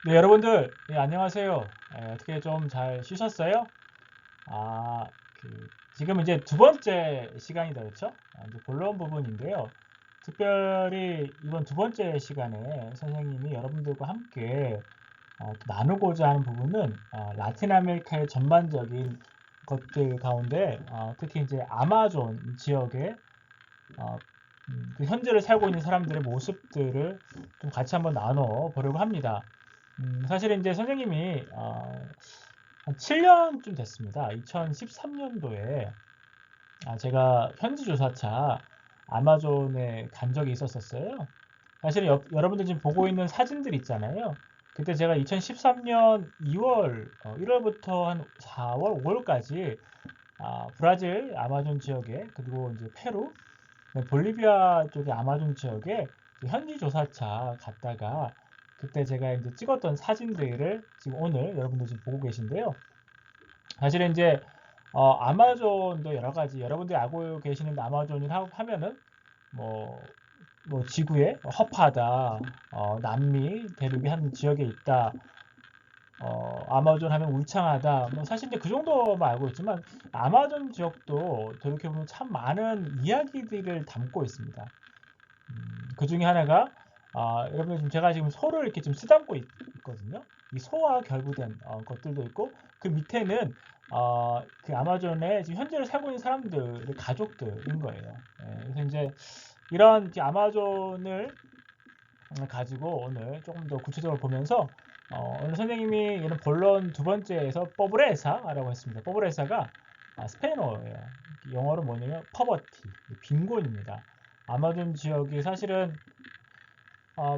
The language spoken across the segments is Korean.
네, 여러분들, 네, 안녕하세요. 어떻게 좀 잘 쉬셨어요? 아, 지금 이제 두 번째 시간이다, 그렇죠? 이제 본론 부분인데요. 특별히 이번 두 번째 시간에 선생님이 여러분들과 함께 또 나누고자 하는 부분은 라틴 아메리카의 전반적인 것들 가운데 특히 이제 아마존 지역의 어, 그 현재를 살고 있는 사람들의 모습들을 좀 같이 한번 나눠 보려고 합니다. 사실은 이제 선생님이 한 7년쯤 됐습니다. 2013년도에 제가 현지조사차 아마존에 간 적이 있었어요. 사실 여러분들 지금 보고 있는 사진들 있잖아요. 그때 제가 2013년 2월, 1월부터 한 4월, 5월까지 브라질 아마존 지역에 그리고 이제 페루, 볼리비아 쪽의 아마존 지역에 현지 조사차 갔다가 그때 제가 이제 찍었던 사진들을 지금 오늘 여러분들 지금 보고 계신데요. 사실은 이제 아마존도 여러 가지 여러분들이 알고 계시는 아마존을 하면은 뭐, 뭐 지구에 허파다, 남미 대륙의 한 지역에 있다, 아마존 하면 울창하다. 뭐 사실 이제 그 정도만 알고 있지만 아마존 지역도 돌이켜보면 참 많은 이야기들을 담고 있습니다. 그 중에 하나가 여러분 지금 제가 지금 소를 이렇게 좀 쓰담고 있거든요. 이 소와 결부된 것들도 있고 그 밑에는 그 아마존에 지금 현재를 살고 있는 사람들의 가족들인 거예요. 그래서 이제 이런 아마존을 가지고 오늘 조금 더 구체적으로 보면서 오늘 선생님이 이런 본론 두 번째에서 포브레사라고 했습니다. 포브레사가 스페인어예요. 영어로 뭐냐면 퍼버티, 빈곤입니다. 아마존 지역이 사실은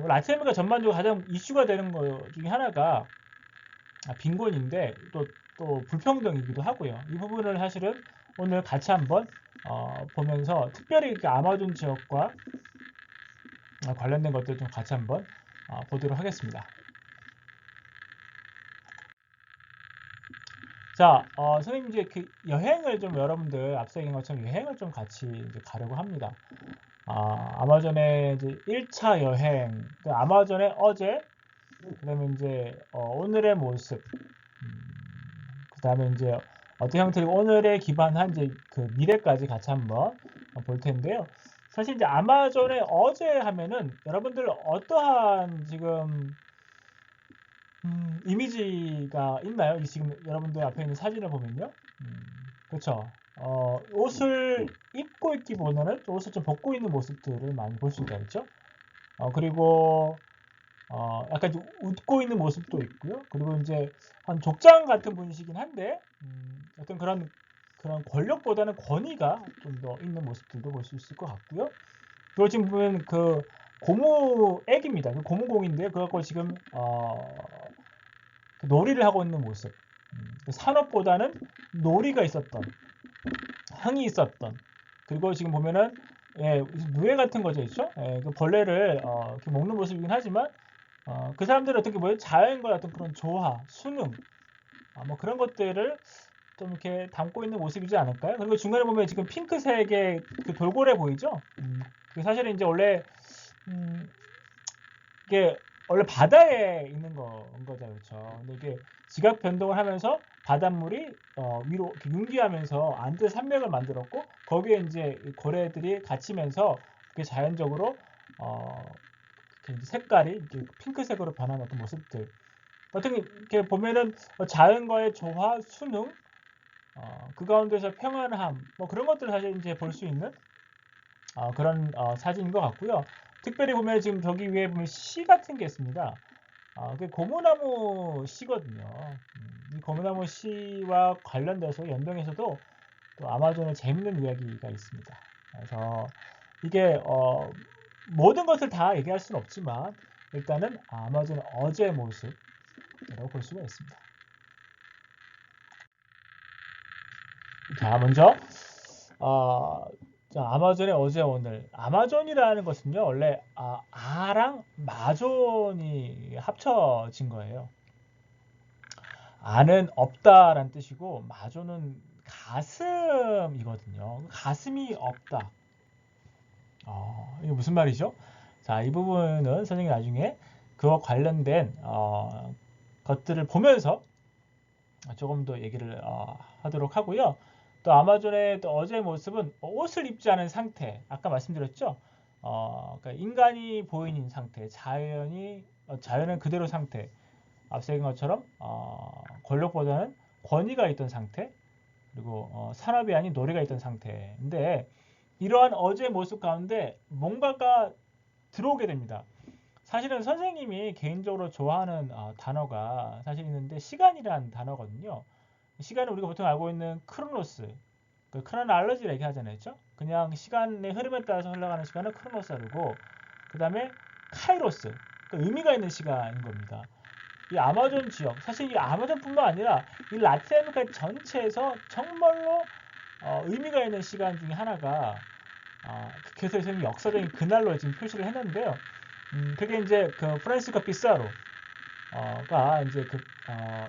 라틴 아메리카 전반적으로 가장 이슈가 되는 것 중에 하나가 빈곤인데 또 불평등이기도 하고요. 이 부분을 사실은 오늘 같이 한번 보면서 특별히 그 아마존 지역과 관련된 것들 좀 같이 한번 보도록 하겠습니다. 자, 선생님 이제 그 여행을 좀 여러분들 앞서 얘기한 것처럼 여행을 좀 같이 이제 가려고 합니다. 아마존의 이제 1차 여행, 아마존의 어제, 그다음에 이제 오늘의 모습, 그다음에 이제 어떤 형태로 오늘에 기반한 이제 그 미래까지 같이 한번 볼 텐데요. 사실 이제 아마존의 어제 하면은 여러분들 어떠한 지금 이미지가 있나요? 지금 여러분들 앞에 있는 사진을 보면요. 그렇죠. 옷을 입고 있기보다는 옷을 좀 벗고 있는 모습들을 많이 볼 수 있다, 그렇죠? 그리고 약간 좀 웃고 있는 모습도 있고요. 그리고 이제 한 족장 같은 분이시긴 한데 어떤 그런 권력보다는 권위가 좀 더 있는 모습들도 볼 수 있을 것 같고요. 그리고 지금 보면 그 고무액입니다. 그 고무공인데요. 그거 갖고 지금 그 놀이를 하고 있는 모습. 산업보다는 놀이가 있었던, 흥이 있었던. 그리고 지금 보면은 누에 같은 거죠, 있죠? 그 벌레를 이렇게 먹는 모습이긴 하지만 그 사람들은 어떻게 보면 자연과 어떤 그런 조화, 순응, 뭐 그런 것들을 좀 이렇게 담고 있는 모습이지 않을까요? 그리고 중간에 보면 지금 핑크색의 그 돌고래 보이죠? 그 사실은 이제 원래 이게 원래 바다에 있는 거죠, 그렇죠? 근데 이게 지각 변동을 하면서 바닷물이 위로 융기하면서 안드 산맥을 만들었고 거기에 이제 고래들이 갇히면서 그게 자연적으로 색깔이 이렇게 핑크색으로 변하는 어떤 모습들. 어떻게 이렇게 보면은 자연과의 조화, 순응, 그 가운데서 평안함, 뭐 그런 것들을 사실 이제 볼 수 있는 그런 사진인 것 같고요. 특별히 보면 지금 저기 위에 보면 시 같은 게 있습니다. 그 고무나무 시거든요. 이 고무나무 시와 관련돼서 연동해서도 또 아마존에 재밌는 이야기가 있습니다. 그래서 이게 모든 것을 다 얘기할 수는 없지만 일단은 아마존의 어제 모습이라고 볼 수가 있습니다. 자, 먼저 자, 아마존의 어제 오늘. 아마존이라는 것은요, 원래 아랑 마존이 합쳐진 거예요. 아는 없다라는 뜻이고 마존은 가슴이거든요. 가슴이 없다. 이게 무슨 말이죠? 자, 이 부분은 선생님이 나중에 그와 관련된 것들을 보면서 조금 더 얘기를 하도록 하고요. 또 아마존의 또 어제의 모습은 옷을 입지 않은 상태, 아까 말씀드렸죠. 그러니까 인간이 보이는 상태, 자연은 그대로 상태, 앞서 얘기한 것처럼 권력보다는 권위가 있던 상태, 그리고 산업이 아닌 노래가 있던 상태인데, 이러한 어제의 모습 가운데 뭔가가 들어오게 됩니다. 사실은 선생님이 개인적으로 좋아하는 단어가 사실 있는데, 시간이라는 단어거든요. 시간은 우리가 보통 알고 있는 크로노스, 그 크로놀로지를 얘기하잖아요. 그렇죠? 그냥 시간의 흐름에 따라서 흘러가는 시간은 크로노스고, 그 다음에 카이로스, 그 의미가 있는 시간인 겁니다. 이 아마존 지역, 사실 이 아마존뿐만 아니라 이 라틴 아메리카 전체에서 정말로 의미가 있는 시간 중에 하나가, 그래서 선생님이 역사적인 그날로 지금 표시를 했는데요. 그게 이제 그 프란시스코 피사로가 이제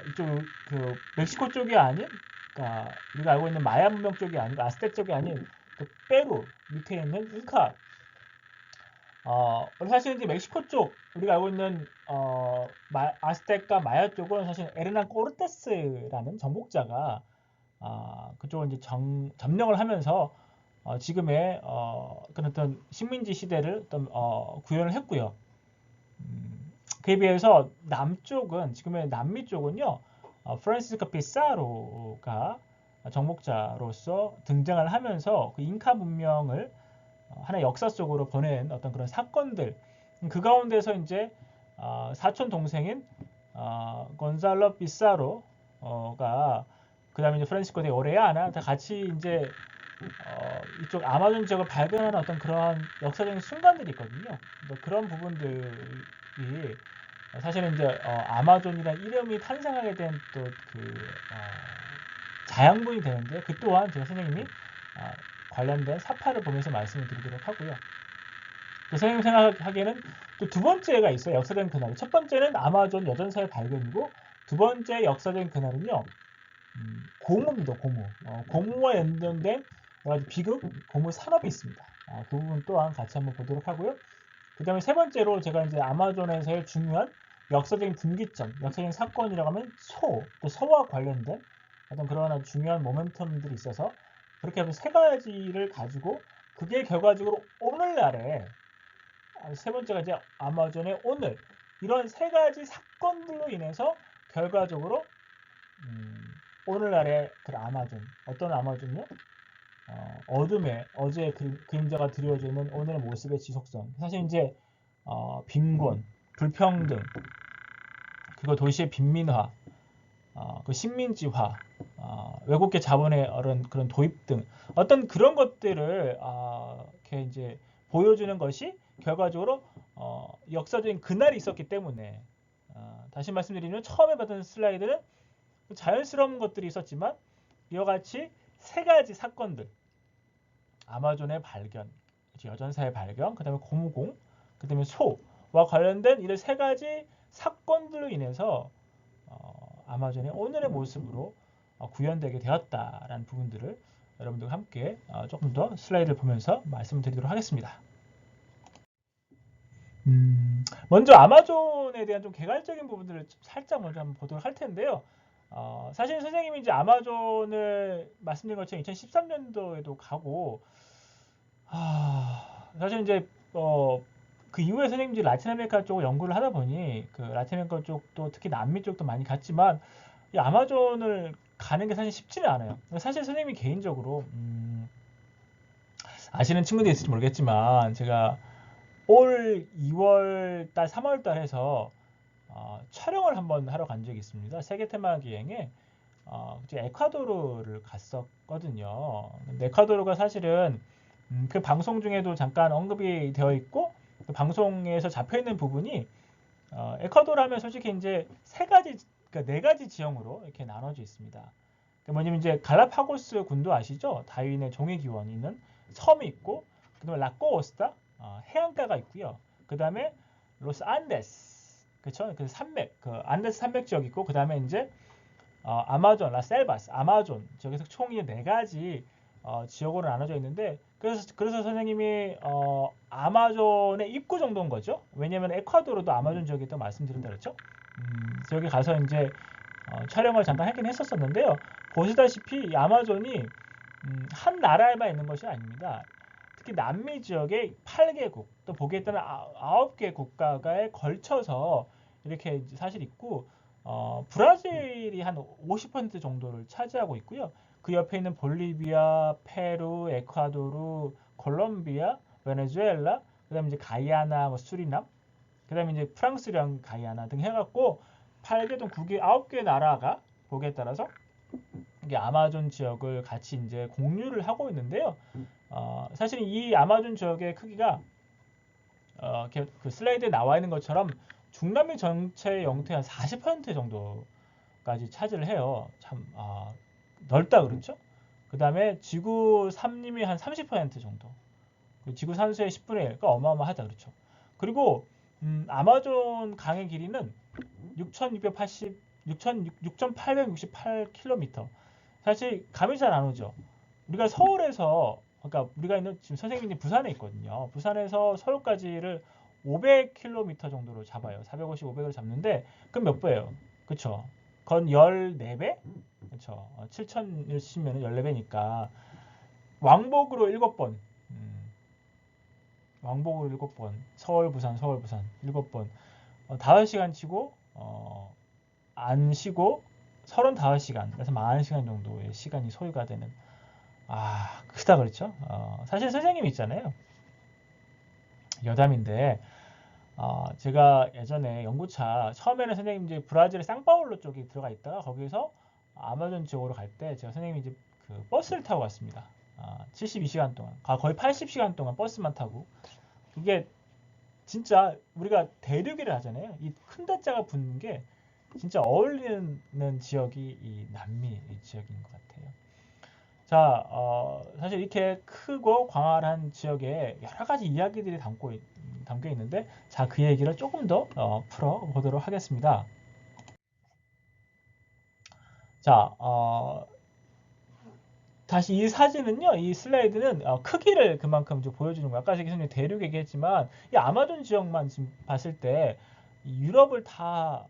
이쪽 그 멕시코 쪽이 아닌, 그러니까 우리가 알고 있는 마야 문명 쪽이 아니고 아스텍 쪽이 아닌 그 페루 밑에 있는 인카, 사실 이제 멕시코 쪽 우리가 알고 있는 아스텍과 마야 쪽은 사실 에르난 코르테스라는 정복자가 그쪽을 이제 점령을 하면서 지금의 그런 어떤 식민지 시대를 어떤 구현을 했고요. 그에 비해서 남쪽은, 지금의 남미 쪽은요, 프란시스코 피사로가 정복자로서 등장을 하면서 그 잉카 문명을 하나의 역사 속으로 보낸 어떤 그런 사건들, 그 가운데서 이제 사촌 동생인 건살로 피사로가, 그 다음에 이제 프란시스코 데 오레아나 다 같이 이제 이쪽 아마존 지역을 발견하는 어떤 그런 역사적인 순간들이 있거든요. 그런 부분들이 사실은 이제 아마존이라는 이름이 탄생하게 된 또 그 자양분이 되는데, 그 또한 제가 선생님이 관련된 사파를 보면서 말씀을 드리도록 하고요. 또 선생님 생각하기에는 또 두 번째가 있어요. 역사적인 그날. 첫 번째는 아마존 여전사의 발견이고, 두 번째 역사적인 그날은요, 고무입니다. 고무. 고무와 연관된 비극, 고무 산업이 있습니다. 그 부분 또한 같이 한번 보도록 하고요. 그 다음에 세 번째로 제가 이제 아마존에서의 중요한 역사적인 분기점, 역사적인 사건이라고 하면 또 소와 관련된 어떤 그런 아주 중요한 모멘텀들이 있어서, 그렇게 하면 세 가지를 가지고, 그게 결과적으로 오늘날에 세 번째가 이제 아마존의 오늘, 이런 세 가지 사건들로 인해서 결과적으로 오늘날의 그 아마존, 어떤 아마존요? 어둠에 어제의 그림자가 드리워져 있는 오늘의 모습의 지속성. 사실 이제 빈곤, 불평등, 그리고 도시의 빈민화, 그 식민지화, 외국계 자본의 그런 도입 등 어떤 그런 것들을 이렇게 이제 보여주는 것이 결과적으로 역사적인 그날이 있었기 때문에, 다시 말씀드리면 처음에 봤던 슬라이드는 자연스러운 것들이 있었지만, 이와 같이 세 가지 사건들, 아마존의 발견, 여전사의 발견, 그 다음에 고무공, 그 다음에 소와 관련된 이런 세 가지 사건들로 인해서 아마존의 오늘의 모습으로 구현되게 되었다라는 부분들을 여러분들과 함께 조금 더 슬라이드를 보면서 말씀드리도록 하겠습니다. 먼저 아마존에 대한 좀 개괄적인 부분들을 살짝 먼저 한번 보도록 할 텐데요. 사실 선생님이 이제 아마존을 말씀드린 것처럼 2013년도에도 가고, 사실 이제 그 이후에 선생님들이 라틴 아메리카 쪽을 연구를 하다 보니, 그 라틴 아메리카 쪽도 특히 남미 쪽도 많이 갔지만, 이 아마존을 가는 게 사실 쉽지는 않아요. 사실 선생님이 개인적으로 아시는 친구들이 있을지 모르겠지만, 제가 올 2월 달, 3월 달 해서 촬영을 한번 하러 간 적이 있습니다. 세계 테마 기행에 에콰도르를 갔었거든요. 근데 에콰도르가 사실은 그 방송 중에도 잠깐 언급이 되어 있고, 그 방송에서 잡혀 있는 부분이 에콰도르 하면 솔직히 이제 그러니까 네 가지 지형으로 이렇게 나눠져 있습니다. 그러니까 뭐냐면 이제 갈라파고스 군도 아시죠? 다윈의 종의 기원이 있는 섬이 있고, 그다음에 라코오스타 해안가가 있고요. 그다음에 로스 안데스, 그렇죠? 그 산맥, 그 안데스 산맥 지역 있고, 그다음에 이제 아마존, 라셀바스, 아마존 지역에서 총 네 가지 지역으로 나눠져 있는데, 그래서 선생님이 아마존의 입구 정도인 거죠. 왜냐면 에콰도르도 아마존 지역에 있다고 말씀드렸다 그랬죠. 여기 가서 이제 촬영을 잠깐 하긴 했었었는데요. 보시다시피 이 아마존이 한 나라에만 있는 것이 아닙니다. 특히 남미 지역의 8개국, 또 보기에 따른 9개 국가에 걸쳐서 이렇게 사실 있고, 브라질이 한 50% 정도를 차지하고 있고요. 그 옆에 있는 볼리비아, 페루, 에콰도르, 콜롬비아, 베네수엘라, 그다음에 이제 가이아나, 뭐 수리남, 그다음에 이제 프랑스랑 가이아나 등 해갖고 8개 동 9개, 9개 나라가 보기에 따라서 이게 아마존 지역을 같이 이제 공유를 하고 있는데요. 사실 이 아마존 지역의 크기가 그 슬라이드에 나와 있는 것처럼 중남미 전체 영토의 한 40% 정도까지 차지를 해요. 참 넓다 그렇죠? 그 다음에 지구 삼림이 한 30% 정도. 지구 산수의 10분의 1, 그러니까 어마어마하다 그렇죠. 그리고 아마존 강의 길이는 6,868km. 사실 감이 잘 안 오죠. 우리가 서울에서, 그러니까 우리가 있는 지금 선생님이 부산에 있거든요. 부산에서 서울까지를 500km 정도로 잡아요. 450, 500을 잡는데 그럼 몇 배예요? 그쵸? 그건 14배? 그쵸? 7,000을 치면 14배니까 왕복으로 7번. 왕복으로 7번. 서울, 부산, 서울, 부산 7번. 5시간 치고 안 쉬고 35시간, 그래서 40시간 정도의 시간이 소요가 되는, 크다 그렇죠? 사실 선생님이 있잖아요. 여담인데, 제가 예전에 연구차, 처음에는 선생님 이제 브라질의 상파울루 쪽에 들어가 있다가 거기서 아마존 지역으로 갈 때 제가 선생님이 이제 그 버스를 타고 갔습니다. 72시간 동안, 거의 80시간 동안 버스만 타고. 이게 진짜 우리가 대륙이라 하잖아요. 이 큰 대자가 붙는 게 진짜 어울리는 지역이 이 남미 지역인 것 같아요. 자, 사실 이렇게 크고 광활한 지역에 여러 가지 이야기들이 담겨 있는데, 자, 그 얘기를 조금 더 풀어보도록 하겠습니다. 자, 다시 이 사진은요, 이 슬라이드는 크기를 그만큼 좀 보여주는 거예요. 아까 제가 대륙 얘기했지만, 이 아마존 지역만 지금 봤을 때, 유럽을 다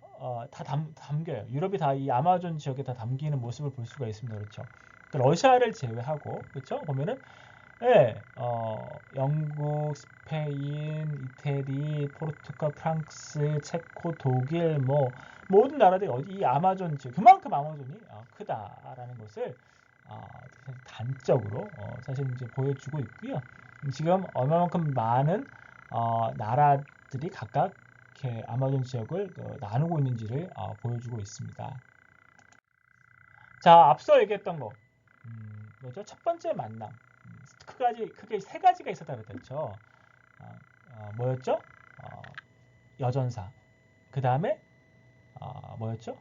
담겨요. 유럽이 다 이 아마존 지역에 다 담기는 모습을 볼 수가 있습니다. 그렇죠? 러시아를 제외하고, 그렇죠? 보면은, 예, 영국, 스페인, 이태리, 포르투갈, 프랑스, 체코, 독일, 뭐, 모든 나라들이 이 아마존 지역, 그만큼 아마존이 크다라는 것을 단적으로 사실 이제 보여주고 있고요. 지금 얼마만큼 많은 나라들이 각각 이렇게 아마존 지역을 나누고 있는지를 보여주고 있습니다. 자, 앞서 얘기했던 거 뭐죠? 첫 번째 만남, 크게 세 가지가 있었다 그랬죠. 뭐였죠? 여전사. 그 다음에 뭐였죠?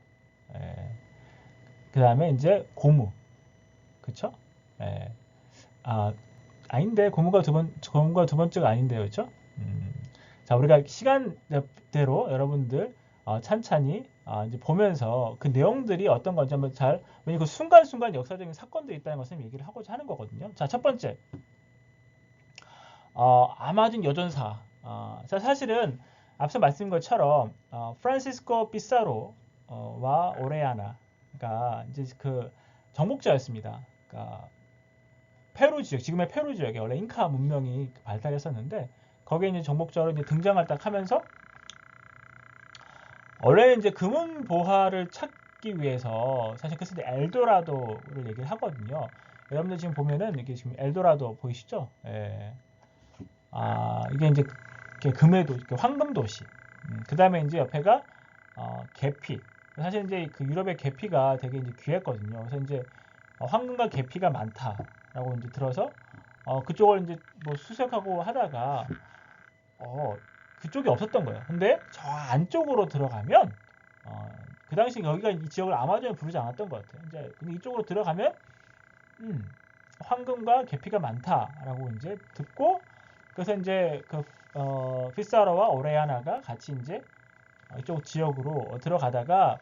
그 다음에 이제 고무. 그쵸? 예. 아닌데 고무가 두 번째가 아닌데요, 그렇죠? 자, 우리가 시간대로 여러분들 찬찬히 이제 보면서 그 내용들이 어떤 건지 한번 왜냐면 그 순간순간 역사적인 사건들이 있다는 것을 얘기를 하고자 하는 거거든요. 자, 첫 번째, 아마존 여전사. 자, 사실은 앞서 말씀드린 것처럼 프란시스코 피사로와 오레아나가 이제 그 정복자였습니다. 그러니까 페루 지역, 지금의 페루 지역에 원래 잉카 문명이 발달했었는데 거기에 이제 정복자로 이제 등장을 딱 하면서 원래는 이제 금은 보화를 찾기 위해서 사실 그래서 엘도라도를 얘기를 하거든요. 여러분들 지금 보면은 이게 지금 엘도라도 보이시죠? 예. 이게 이제 금의 황금 도시. 그 다음에 이제 옆에가 계피. 사실 이제 그 유럽의 계피가 되게 이제 귀했거든요. 그래서 이제 황금과 계피가 많다라고 이제 들어서 그쪽을 이제 뭐 수색하고 하다가 그쪽이 없었던 거예요. 근데 저 안쪽으로 들어가면 그 당시 여기가 이 지역을 아마존을 부르지 않았던 것 같아요. 이제 근데 이쪽으로 들어가면 황금과 계피가 많다라고 이제 듣고 그래서 이제 그 피사로와 오레아나가 같이 이제 이쪽 지역으로 들어가다가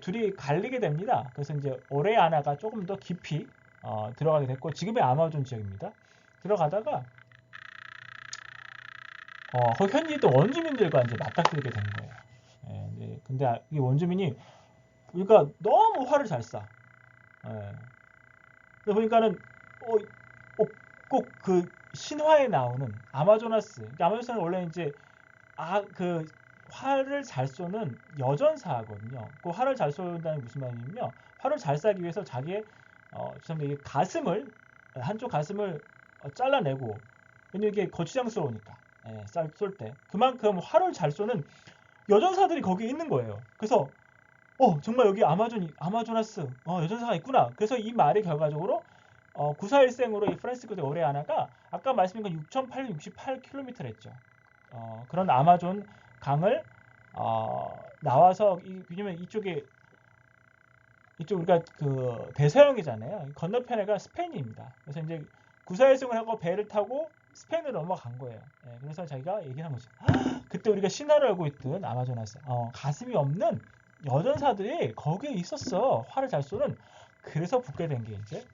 둘이 갈리게 됩니다. 그래서 이제 오레아나가 조금 더 깊이 들어가게 됐고 지금의 아마존 지역입니다. 들어가다가 거기 현지 있던 원주민들과 이제 맞닥뜨리게 된 거예요. 예, 네. 근데 이 원주민이 그러니까 너무 화를 잘 쏴. 예. 그러다 보니까는 꼭 그 신화에 나오는 아마조나스. 아마조나스는 원래 이제 그 활을 잘 쏘는 여전사거든요. 그 활을 잘 쏜다는 게 무슨 말이냐면요. 활을 잘 쏴기 위해서 자기의 죄송합니다. 가슴을 한쪽 가슴을 잘라내고 왜냐면 이게 거추장스러우니까 쏠 때 그만큼 활을 잘 쏘는 여전사들이 거기에 있는 거예요. 그래서 정말 여기 아마조나스 여전사가 있구나. 그래서 이 말이 결과적으로 구사일생으로 이 프란시스코 데 오레아나가 아까 말씀드린 건 6,868km를 했죠. 그런 아마존 강을 나와서 왜냐면 이쪽 우리가 그 대서양이잖아요. 건너편에가 스페인입니다. 그래서 이제 구사일생을 하고 배를 타고 스페인으로 넘어간 거예요. 그래서 자기가 얘기한 거죠. 그때 우리가 신화를 알고 있던 아마조나스 가슴이 없는 여전사들이 거기에 있었어. 활을 잘 쏘는. 그래서 붙게 된 게 이제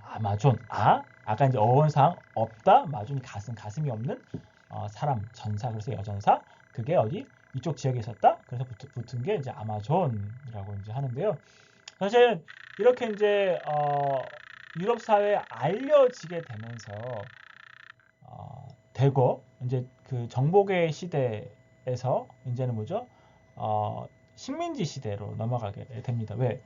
아마존. 아까 이제 어원상 없다. 마존이 가슴이 없는 사람 전사. 그래서 여전사. 그게 어디 이쪽 지역에 있었다. 그래서 붙은 게 이제 아마존이라고 이제 하는데요. 사실 이렇게 이제 유럽 사회에 알려지게 되면서 되고 이제 그 정복의 시대에서 이제는 뭐죠? 식민지 시대로 넘어가게 됩니다. 왜?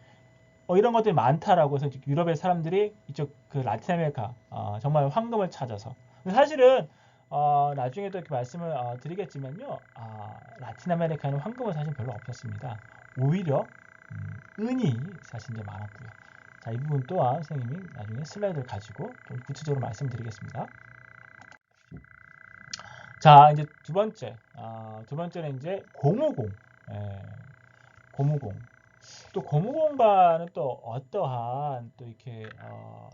이런 것들이 많다라고 해서 유럽의 사람들이 이쪽 그 라틴 아메리카 정말 황금을 찾아서 사실은 나중에도 이렇게 말씀을 드리겠지만요. 라틴 아메리카에는 황금은 사실 별로 없었습니다. 오히려 은이 사실 이제 많았고요. 자, 이 부분 또한 선생님이 나중에 슬라이드를 가지고 좀 구체적으로 말씀드리겠습니다. 자, 이제 두 번째는 이제 고무공. 고무공. 또 고무공과는 또 어떠한 또 이렇게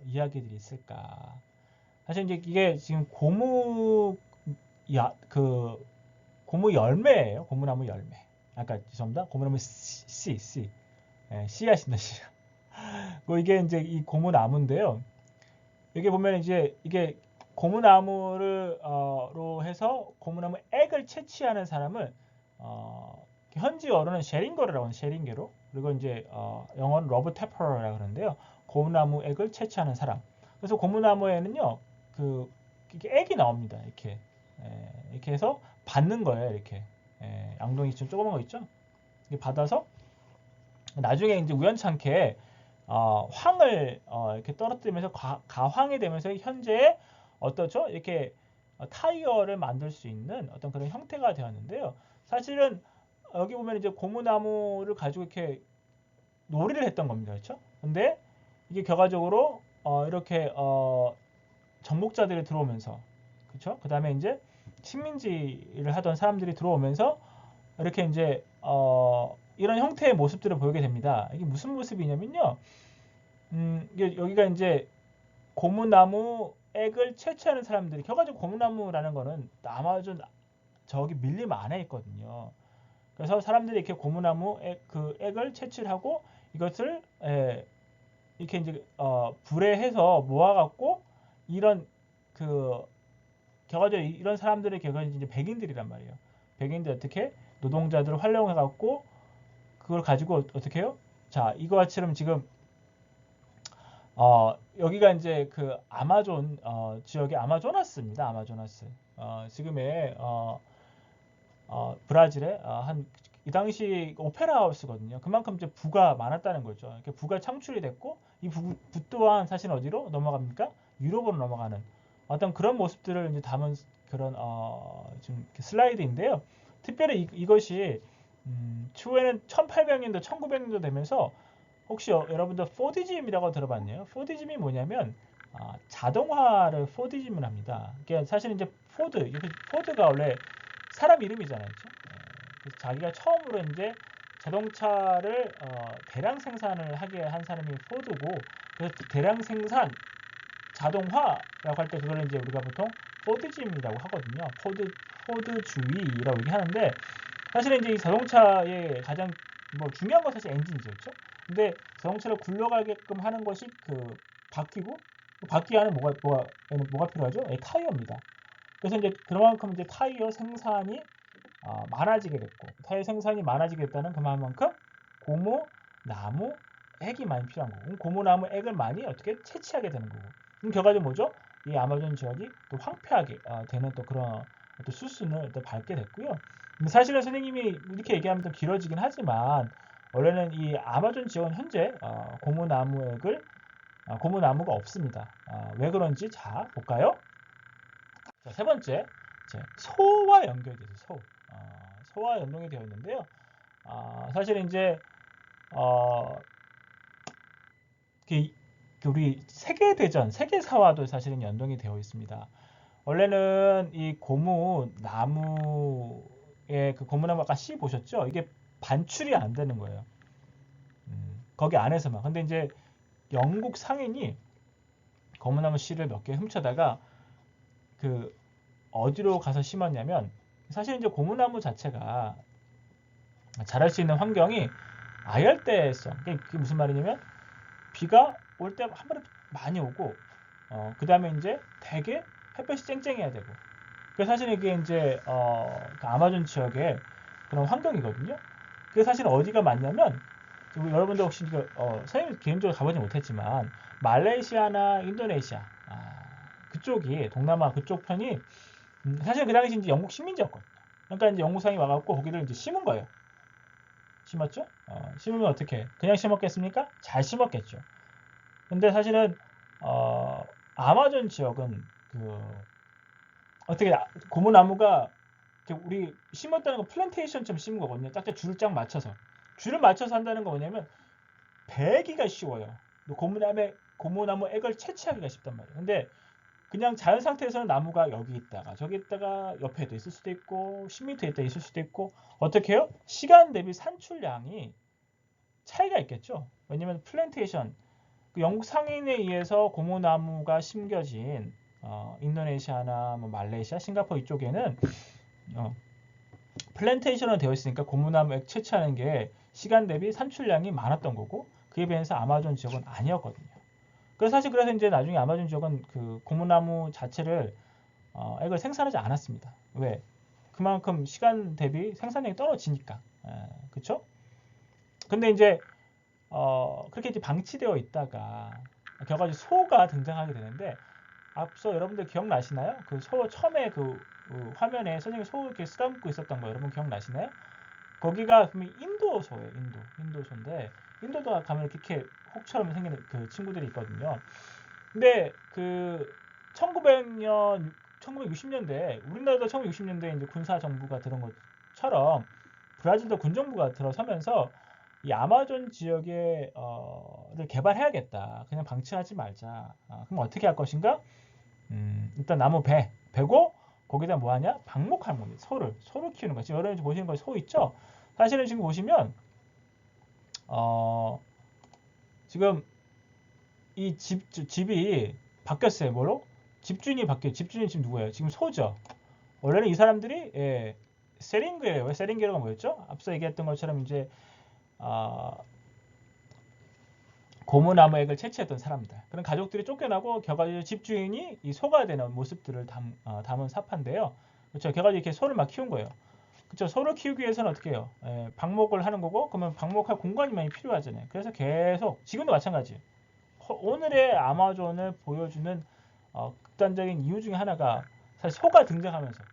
이야기들이 있을까? 사실 이제 이게 지금 고무 열매예요. 고무나무 열매. 아까 죄송합니다. 고무나무 씨앗입니다. 씨앗. 이게 이제 이 고무나무인데요. 여기 보면 이제 이게 고무나무로 해서 고무나무 액을 채취하는 사람을 현지어로는 쉐링거라고 하는 쉐링게로 그리고 이제 영어는 러브 테퍼라고 하는데요. 고무나무 액을 채취하는 사람. 그래서 고무나무에는요 이렇게 액이 나옵니다. 이렇게 해서 받는 거예요. 이렇게 양동이 좀 조그만 거 있죠? 이렇게 받아서 나중에 이제 우연찮게 황을 이렇게 떨어뜨리면서 가황이 되면서 현재 어떻죠? 이렇게 타이어를 만들 수 있는 어떤 그런 형태가 되었는데요. 사실은 여기 보면 이제 고무나무를 가지고 이렇게 놀이를 했던 겁니다. 그렇죠? 근데 이게 결과적으로 이렇게 정복자들이 들어오면서 그렇죠? 그다음에 이제 식민지를 하던 사람들이 들어오면서 이렇게 이제 이런 형태의 모습들을 보이게 됩니다. 이게 무슨 모습이냐면요. 여기가 이제 고무나무 액을 채취하는 사람들이 결과적으로 고무나무라는 거는 아마존 저기 밀림 안에 있거든요. 그래서 사람들이 이렇게 고무나무 액을 채취를 하고 이것을 이렇게 이제 불에 해서 모아갖고 이런 결과적으로 이런 사람들의 결과는 이제 백인들이란 말이에요. 백인들 어떻게 노동자들을 활용해갖고 그걸 가지고 어떻게 해요? 자, 이거처럼 지금 여기가 이제 그 아마존 지역의 아마조나스입니다. 아마조나스. 지금의 브라질의 이 당시 오페라 하우스거든요. 그만큼 이제 부가 많았다는 거죠. 이렇게 부가 창출이 됐고 이 부 또한 사실 어디로 넘어갑니까? 유럽으로 넘어가는 어떤 그런 모습들을 이제 담은 그런 지금 슬라이드인데요. 특별히 이것이 추후에는 1800년도, 1900년도 되면서 혹시 여러분들 포디즘이라고 들어봤나요? 포디즘이 뭐냐면 자동화를 포디즘을 합니다. 그러니까 사실 이제 포드가 원래 사람 이름이잖아요. 그렇죠? 그래서 자기가 처음으로 이제 자동차를 대량 생산을 하게 한 사람이 포드고 그래서 대량 생산 자동화라고 할 때 그걸 이제 우리가 보통 포드즘이라고 하거든요. 포드주의라고 얘기하는데 사실은 이제 이 자동차의 가장 중요한 건 사실 엔진이죠. 그렇죠? 근데 자동차를 굴러가게끔 하는 것이 그 바퀴고 그 바퀴 안에 뭐가 필요하죠? 타이어입니다. 그래서 이제 그만큼 이제 타이어 생산이 많아지게 됐고, 타이어 생산이 많아지게 됐다는 그만큼 고무, 나무, 액이 많이 필요한 거고, 고무, 나무, 액을 많이 어떻게 채취하게 되는 거고, 그럼 결과적으로 뭐죠? 이 아마존 지역이 또 황폐하게 되는 또 그런 또 수순을 또 밟게 됐고요. 근데 사실은 선생님이 이렇게 얘기하면 좀 길어지긴 하지만 원래는 이 아마존 지역은 현재 고무나무 액을 고무나무가 없습니다. 왜 그런지 자 볼까요? 자, 세 번째, 소와 연결이 되죠. 소와 연동이 되어 있는데요. 사실 이제 어, 우리 세계대전, 세계사와도 사실은 연동이 되어 있습니다. 원래는 이 고무 나무의 그 고무나무 아까 씨 보셨죠? 이게 반출이 안 되는 거예요. 거기 안에서만. 근데 이제 영국 상인이 고무나무 씨를 몇 개 훔쳐다가 그 어디로 가서 심었냐면, 사실 이제 고무나무 자체가 자랄 수 있는 환경이 아열대성. 그게 무슨 말이냐면 비가 올 때 한 번에 많이 오고, 그 다음에 이제 되게 햇볕이 쨍쨍해야 되고. 그래서 사실 이게 이제 그 아마존 지역의 그런 환경이거든요. 그래서 사실 어디가 맞냐면, 여러분들 혹시 선생님 개인적으로 가보지 못했지만 말레이시아나 인도네시아 그쪽이 동남아 그쪽 편이 사실 그 당시 이제 영국 식민지였거든요. 그러니까 이제 영국상이 와갖고 거기를 이제 심은 거예요. 심었죠? 심으면 어떻게? 그냥 심었겠습니까? 잘 심었겠죠. 근데 사실은 아마존 지역은 어떻게 고무나무가 우리 심었다는 건 플랜테이션처럼 심은 거거든요. 딱 줄을 쫙 맞춰서. 줄을 맞춰서 한다는 건 뭐냐면 베기가 쉬워요. 고무나무 액을 채취하기가 쉽단 말이에요. 근데 그냥 자연 상태에서는 나무가 여기 있다가 저기 있다가 옆에도 있을 수도 있고 10m 있다 있을 수도 있고 어떻게 해요? 시간 대비 산출량이 차이가 있겠죠. 왜냐면 플랜테이션 그 영국 상인에 의해서 고무나무가 심겨진 인도네시아나 뭐 말레이시아, 싱가포르 이쪽에는 플랜테이션으로 되어 있으니까 고무나무 액 채취하는 게 시간 대비 산출량이 많았던 거고 그에 비해서 아마존 지역은 아니었거든요. 그래서 이제 나중에 아마존 지역은 그 고무나무 자체를 액을 생산하지 않았습니다. 왜? 그만큼 시간 대비 생산량이 떨어지니까. 그쵸? 근데 이제 그렇게 이제 방치되어 있다가 결과적으로 소가 등장하게 되는데 앞서 여러분들 기억나시나요? 그 소 처음에 화면에 선생님이 소 이렇게 쓰다듬고 있었던 거 여러분 기억나시나요? 거기가 보면 인도소예요. 인도소인데 인도도 가면 이렇게 혹처럼 생기는 그 친구들이 있거든요. 근데 그 1900년 1960년대 우리나라도 1960년대에 이제 군사 정부가 들어온 것처럼 브라질도 군 정부가 들어서면서 이 아마존 지역에 를 개발해야겠다. 그냥 방치하지 말자. 그럼 어떻게 할 것인가? 일단 나무 베고 거기다 뭐 하냐? 방목할머니 소를 키우는 거지. 여러분 보시는 거 소 있죠? 사실은 지금 보시면 지금 이 집이 바뀌었어요. 뭐로? 집주인이 바뀌어요. 집주인이 지금 누구예요? 지금 소죠. 원래는 이 사람들이 세링게예요. 세링게로가 뭐였죠? 앞서 얘기했던 것처럼 이제 고무나무 액을 채취했던 사람들. 그런 가족들이 쫓겨나고 결과적으로 집주인이 이 소가 되는 모습들을 담은 사파인데요. 그렇죠. 결과적으로 이렇게 소를 막 키운 거예요. 그렇죠. 소를 키우기 위해서는 어떻게 해요? 방목을 하는 거고, 그러면 방목할 공간이 많이 필요하잖아요. 그래서 계속 지금도 마찬가지예요. 오늘의 아마존을 보여주는 극단적인 이유 중에 하나가 사실 소가 등장하면서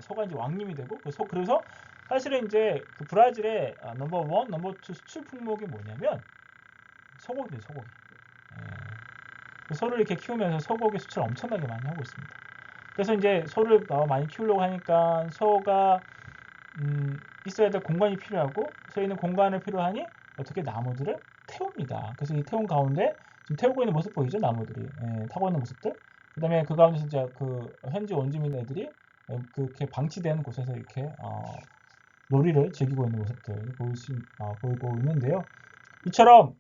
소가 이제 왕님이 되고 그래서 사실은 이제 그 브라질의 넘버 원, 넘버 투 수출 품목이 뭐냐면 소고기예요, 소고기. 그 소를 이렇게 키우면서 소고기 수출 엄청나게 많이 하고 있습니다. 그래서 이제 소를 많이 키우려고 하니까 소가 있어야 될 공간이 필요하고 서 있는 공간을 필요하니 어떻게 나무들을 태웁니다. 그래서 이 태운 가운데 지금 태우고 있는 모습 보이죠? 나무들이 타고 있는 모습들. 그다음에 그 가운데서 이제 그 현지 원주민 애들이 그렇게 방치된 곳에서 이렇게 놀이를 즐기고 있는 모습들 보이고 있는데요. 이처럼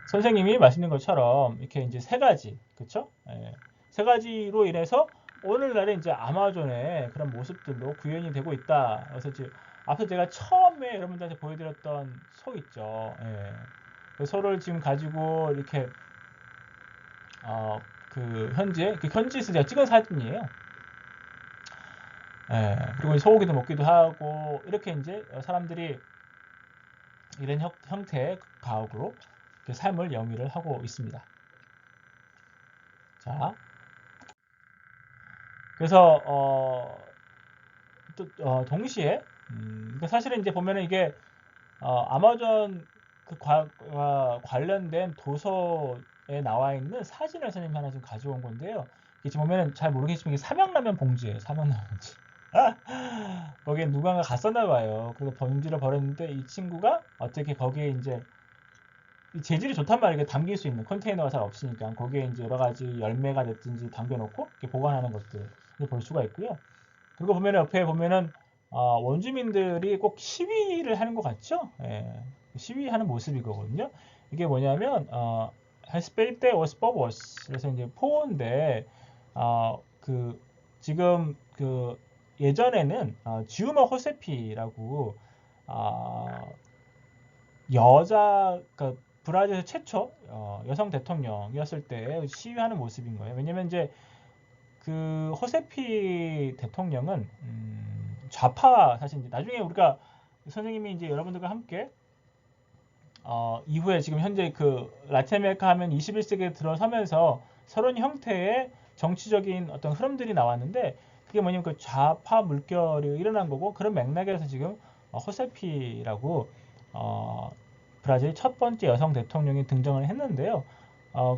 선생님이 말씀드린 것처럼 이렇게 이제 세 가지, 그쵸? 세 가지로 인해서 오늘날에 이제 아마존의 그런 모습들로 구현이 되고 있다. 그래서 이제 앞서 제가 처음에 여러분들한테 보여드렸던 소 있죠. 그 소를 지금 가지고 이렇게 그 현지에서 제가 찍은 사진이에요. 예, 그리고 소고기도 먹기도 하고 이렇게 이제 사람들이 이런 형태의 가옥으로 삶을 영위를 하고 있습니다. 자, 그래서 동시에 그러니까 사실은 이제 보면은 이게 아마존 그 관련된 도서에 나와 있는 사진을 선생님이 하나 지금 가져온 건데요. 이게 지금 보면은 잘 모르겠지만 이게 삼양라면 봉지예요. 삼양라면 봉지. 거기에 누군가 갔었나 봐요. 그래서 봉지를 버렸는데 이 친구가 어떻게 거기에 이제 재질이 좋단 말이에요. 담길 수 있는 컨테이너가 잘 없으니까 거기에 이제 여러 가지 열매가 됐든지 담겨놓고 이렇게 보관하는 것들을 볼 수가 있고요. 그리고 보면은 옆에 보면은 원주민들이 꼭 시위를 하는 것 같죠? 예, 시위하는 모습이거든요. 이게 뭐냐면 스페일 때 워스버버스 그래서 이제 포인데 그 지금 그 예전에는 지우머 호세피라고 여자 그 브라질 최초 여성 대통령이었을 때 시위하는 모습인 거예요. 왜냐면 이제 그 호세피 대통령은 좌파 사실 이제 나중에 우리가 선생님이 이제 여러분들과 함께 이후에 지금 현재 그 라틴 아메리카 하면 21세기에 들어서면서 새로운 형태의 정치적인 어떤 흐름들이 나왔는데 그게 뭐냐면 그 좌파 물결이 일어난 거고 그런 맥락에서 지금 호세피라고 브라질 첫 번째 여성 대통령이 등장을 했는데요.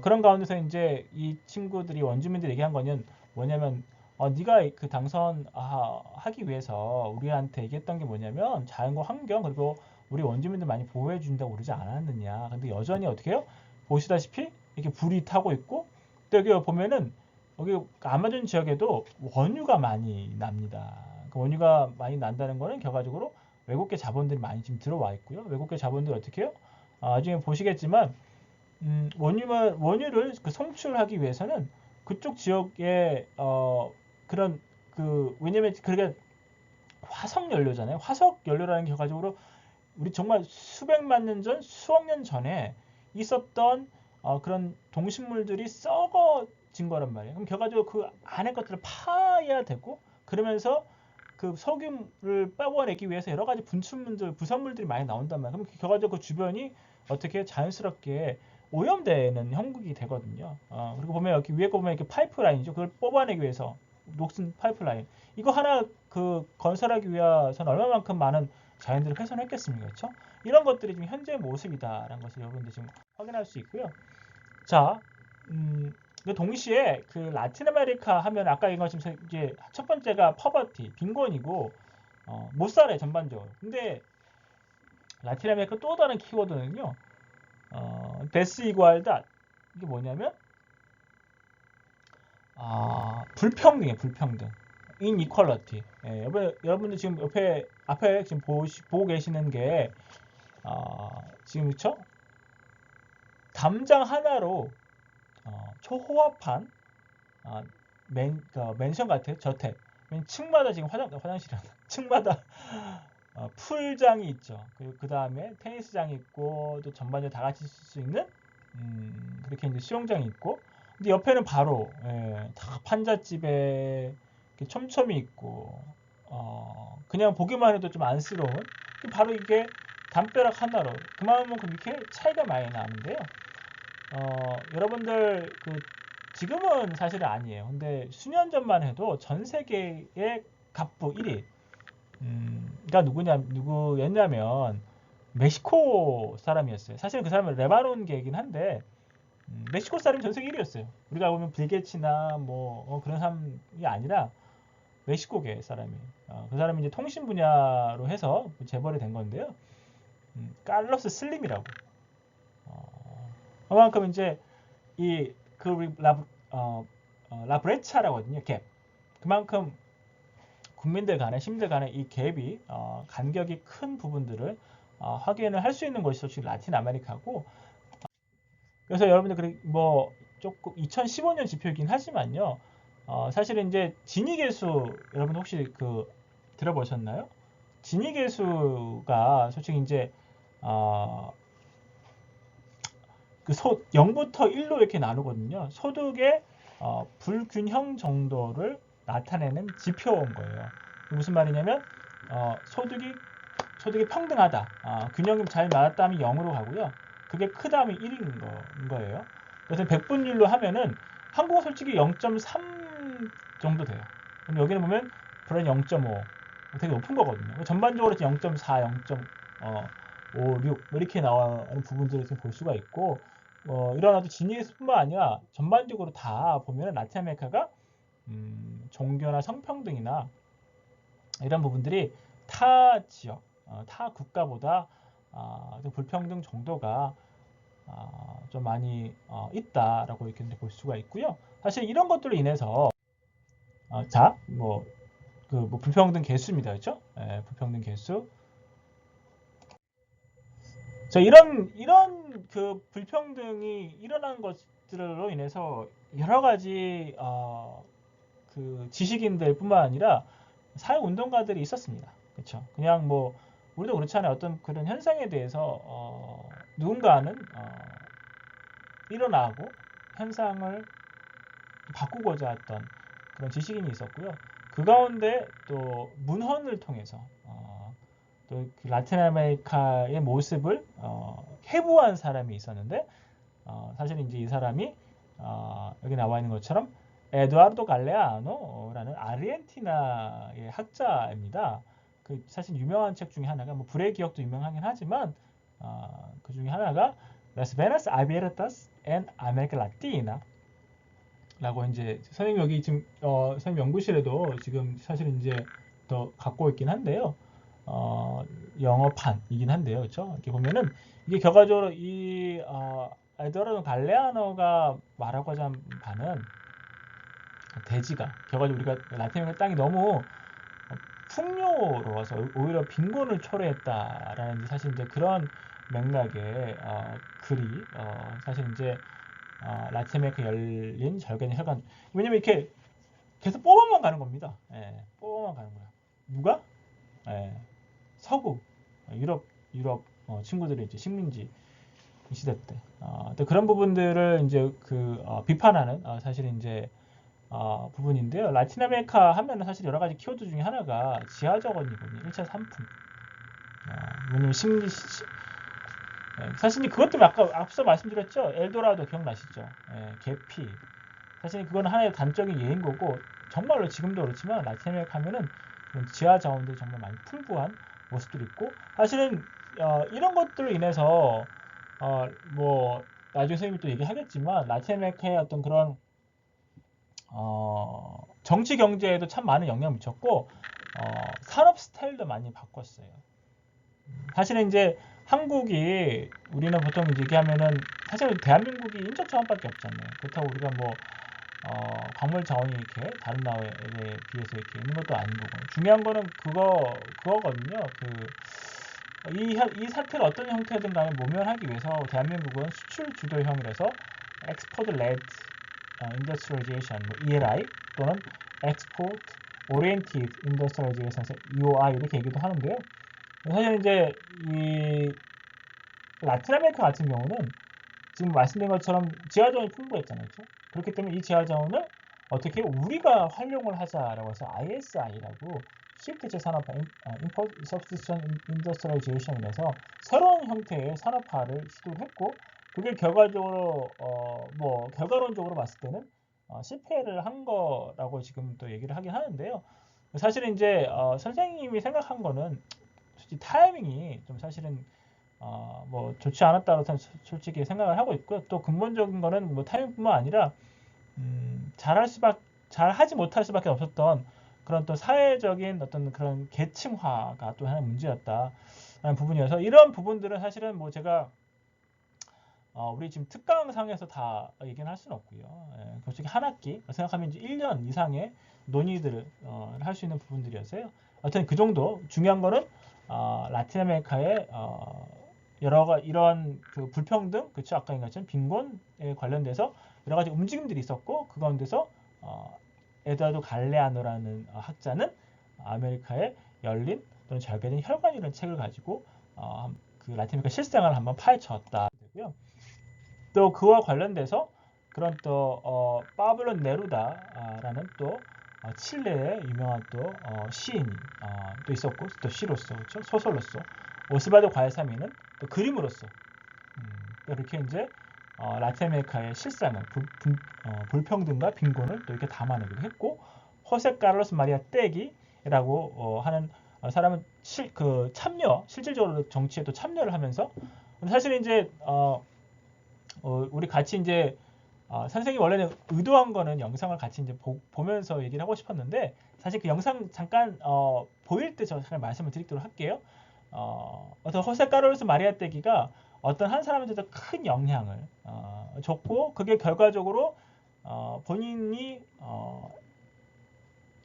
그런 가운데서 이제 이 친구들이 원주민들이 얘기한 거는 뭐냐면 네가 그 당선하기 위해서 우리한테 얘기했던 게 뭐냐면 자연과 환경 그리고 우리 원주민들 많이 보호해 준다고 그러지 않았느냐. 근데 여전히 어떻게 해요? 보시다시피 이렇게 불이 타고 있고 또 여기 보면은 여기 아마존 지역에도 원유가 많이 납니다. 그 원유가 많이 난다는 거는 결과적으로 외국계 자본들이 많이 지금 들어와 있고요. 외국계 자본들이 어떻게 해요? 나중에 보시겠지만 원유를 그 송출하기 위해서는 그쪽 지역에 그런 그 왜냐면 그게 화석 연료잖아요. 화석 연료라는 게 결과적으로 우리 정말 수백만 년 전, 수억 년 전에 있었던 그런 동식물들이 썩어진 거란 말이에요. 그럼 결과적으로 그 안에 것들을 파야 되고 그러면서 그 석유를 빼고내기 위해서 여러 가지 분출물들, 부산물들이 많이 나온단 말이에요. 그럼 결과적으로 그 주변이 어떻게 자연스럽게 오염되는 형국이 되거든요. 그리고 보면 여기 위에 거 보면 이렇게 파이프라인이죠. 그걸 뽑아내기 위해서 녹슨 파이프라인. 이거 하나 그 건설하기 위해서는 얼마만큼 많은 자연들을 훼손했겠습니까? 그렇죠? 이런 것들이 지금 현재의 모습이다라는 것을 여러분들 지금 확인할 수 있고요. 자, 동시에 그 라틴 아메리카 하면 아까 이거 지금 이제 첫 번째가 퍼버티, 빈곤이고 못 살아요 전반적으로. 근데 라틴 아메리카 또 다른 키워드는요. 데스 이구알다 이게 뭐냐면 불평등이에요. 불평등. inequality. 예, 여러분들 지금 앞에 지금 보고 계시는 게 지금 그렇죠? 담장 하나로 초호화판 맨션 같아요. 저택. 층마다 지금 화장실이 층마다 풀장이 있죠. 그리고 그 다음에 테니스장이 있고 또 전반적으로 다 같이 쓸 수 있는 그렇게 이제 수영장이 있고 근데 옆에는 바로 다 판잣집에 촘촘히 있고 그냥 보기만 해도 좀 안쓰러운 바로 이게 담벼락 하나로 그만큼 이렇게 차이가 많이 나는데요. 여러분들 지금은 사실은 아니에요. 근데 수년 전만 해도 전 세계의 갑부 1위 가 누구였냐면 멕시코 사람이었어요. 사실 그 사람은 레바논 계이긴 한데 멕시코 사람이 전 세계 1위였어요. 우리가 보면 빌 게이츠나 뭐 그런 사람이 아니라 멕시코계 사람이. 그 사람이 이제 통신 분야로 해서 재벌이 된 건데요. 칼로스 슬림이라고. 그만큼 이제 그 라브레차라고 하거든요. 갭. 그만큼 국민들 간에 시민들 간의 이 갭이 간격이 큰 부분들을 확인을 할 수 있는 것이 솔직히 라틴 아메리카고 그래서 여러분들 뭐 조금 2015년 지표이긴 하지만요. 사실은 이제 지니계수 여러분 혹시 들어보셨나요? 지니계수가 솔직히 이제 0부터 1로 이렇게 나누거든요. 소득의 불균형 정도를 나타내는 지표인 거예요. 무슨 말이냐면 소득이 평등하다. 균형이 잘 맞았다면 0으로 가고요. 그게 크다면 1인 거예요. 그래서 백분율로 하면은 한국은 솔직히 0.3 정도 돼요. 그럼 여기는 보면 불은 0.5 되게 높은 거거든요. 전반적으로 0.4, 0.56 이렇게 나오는 부분들을 볼 수가 있고 이런 아주 지니스뿐만 아니라 전반적으로 다 보면 라틴 아메리카가 종교나 성평등이나 이런 부분들이 타 지역, 타 국가보다 불평등 정도가 좀 많이 있다라고 이렇게 볼 수가 있고요. 사실 이런 것들로 인해서 불평등 개수입니다, 그렇죠? 불평등 개수. 자, 이런 그 불평등이 일어난 것들로 인해서 여러 가지 그 지식인들뿐만 아니라 사회운동가들이 있었습니다. 그렇죠? 그냥 뭐 우리도 그렇잖아요. 어떤 그런 현상에 대해서 누군가는 일어나고 현상을 바꾸고자 했던 그런 지식인이 있었고요. 그 가운데 또 문헌을 통해서 또 그 라틴 아메리카의 모습을 해부한 사람이 있었는데 사실 이제 이 사람이 여기 나와 있는 것처럼 에두아르도 갈레아노라는 아르헨티나의 학자입니다. 그 사실 유명한 책 중에 하나가 뭐 불의 기억도 유명하긴 하지만 그 중에 하나가 Las Venas Abiertas en América Latina 라고 이제 선생님 여기 지금 선생님 연구실에도 지금 사실 이제 더 갖고 있긴 한데요. 영어판이긴 한데요. 그렇죠? 이렇게 보면은 이게 결과적으로 이 에드워드 갈레아노가 말하고자 한 바는 대지가 결과적으로 우리가 라틴 아메리카 땅이 너무 풍요로워서 오히려 빈곤을 초래했다라는 사실 이제 그런 맥락의 글이 사실 이제 라틴 아메리카 열린 절개된 혈관 왜냐면 이렇게 계속 뽑아만 가는 겁니다. 뽑아만 가는 거야. 누가? 서구 유럽 친구들이 이제 식민지 시대 때 또 그런 부분들을 이제 비판하는 사실 이제 부분인데요. 라틴 아메리카 하면은 사실 여러 가지 키워드 중에 하나가 지하자원이거든요. 1차 산품. 왜냐면 사실 그것 때문에 아까 앞서 말씀드렸죠. 엘도라도 기억나시죠? 계피. 사실 그건 하나의 단적인 예인 거고 정말로 지금도 그렇지만 라틴 아메리카 하면은 지하 자원들이 정말 많이 풍부한 모습들이 있고 사실은 이런 것들로 인해서 뭐 나중에 선생님이 또 얘기하겠지만 라틴 아메리카의 어떤 그런 정치 경제에도 참 많은 영향을 미쳤고 산업 스타일도 많이 바꿨어요. 사실은 이제 한국이 우리는 보통 이제 얘기하면은 사실 대한민국이 인적 자원밖에 없잖아요. 그렇다고 우리가 뭐 광물 자원이 이렇게 다른 나라에 비해서 이렇게 있는 것도 아닌 거고 중요한 거는 그거거든요. 이 사태를 어떤 형태든 간에 모면하기 위해서 대한민국은 수출 주도형이라서 Export Led Industrialization, 뭐 ELI 또는 Export Oriented Industrialization에서 EOI 이렇게 얘기도 하는데요. 사실 이제 이 라틴 아메리카 같은 경우는 지금 말씀드린 것처럼 지하자원이 풍부했잖아요. 그렇죠? 그렇기 때문에 이 지하자원을 어떻게 우리가 활용을 하자라고 해서 ISI라고 시프트 산업화, Import Substitution Industrialization에서 새로운 형태의 산업화를 시도를 했고 그게 결과적으로 결과론적으로 봤을 때는 실패를 한 거라고 지금 또 얘기를 하긴 하는데요. 사실은 이제 선생님이 생각한 거는 솔직히 타이밍이 좀 사실은 뭐 좋지 않았다고 솔직히 생각을 하고 있고요. 또 근본적인 거는 뭐 타이밍뿐만 아니라 잘하지 못할 수밖에 없었던 그런 또 사회적인 어떤 그런 계층화가 또 하나의 문제였다라는 부분이어서 이런 부분들은 사실은 뭐 제가 우리 지금 특강상에서 다 얘기는 할 수는 없고요. 솔직히 한 학기 생각하면 이제 1년 이상의 논의들을 할 수 있는 부분들이었어요. 하여튼 그 정도 중요한 거는 라틴 아메리카의 이런 그 불평등, 그쵸? 아까 얘기한 것처럼 빈곤에 관련돼서 여러 가지 움직임들이 있었고 그 가운데서 에드와르도 갈레아노라는 학자는 아메리카의 열린 또는 절개된 혈관이라는 책을 가지고 그 라틴 아메리카 실생활을 한번 파헤쳤다 되고요. 또 그와 관련돼서 그런 또 파블로 네루다라는 또 칠레의 유명한 또 시인이 또 있었고 또 시로서 그렇죠? 소설로서 오스발도 과외사미는 또 그림으로서 또 이렇게 이제 라틴 아메리카의 실상을 불평등과 빈곤을 또 이렇게 담아내기도 했고 호세 카를로스 마리아 떼기라고 하는 사람은 실질적으로 정치에 또 참여를 하면서 사실 이제 우리 같이 이제 선생님이 원래는 의도한 거는 영상을 같이 이제 보면서 얘기를 하고 싶었는데 사실 그 영상 잠깐 보일 때 제가 말씀을 드리도록 할게요. 어떤 호세 카를로스 마리아 떼기가 어떤 한 사람한테도 큰 영향을 줬고 그게 결과적으로 본인이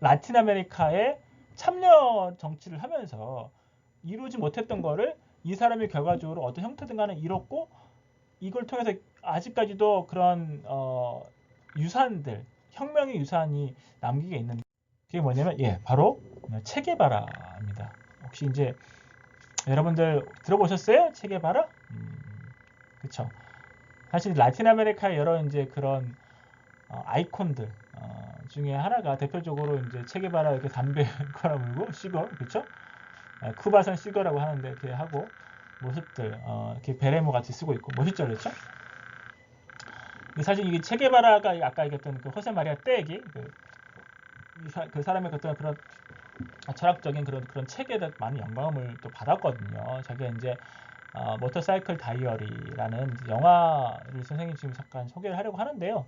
라틴 아메리카에 참여 정치를 하면서 이루지 못했던 거를 이 사람이 결과적으로 어떤 형태든 간에 이뤘고 이걸 통해서 아직까지도 그런 유산들, 혁명의 유산이 남기게 있는 그게 뭐냐면 바로 체게바라입니다. 혹시 이제 여러분들 들어보셨어요? 체게바라? 그쵸. 사실 라틴 아메리카의 여러 이제 그런 아이콘들 중에 하나가 대표적으로 이제 체게바라 이렇게 담배 거나 물고 시거 그쵸? 쿠바산 시거라고 하는데 이렇게 하고 모습들 이렇게 베레모 같이 쓰고 있고 멋있죠, 그렇죠? 사실 이게 체게바라가 아까 얘기했던 그 호세 마리아 떼기 그 사람의 어떤 그런 철학적인 그런 책에 많은 영감을 또 받았거든요. 자기가 이제 모터사이클 다이어리라는 영화를 선생님이 지금 잠깐 소개를 하려고 하는데요.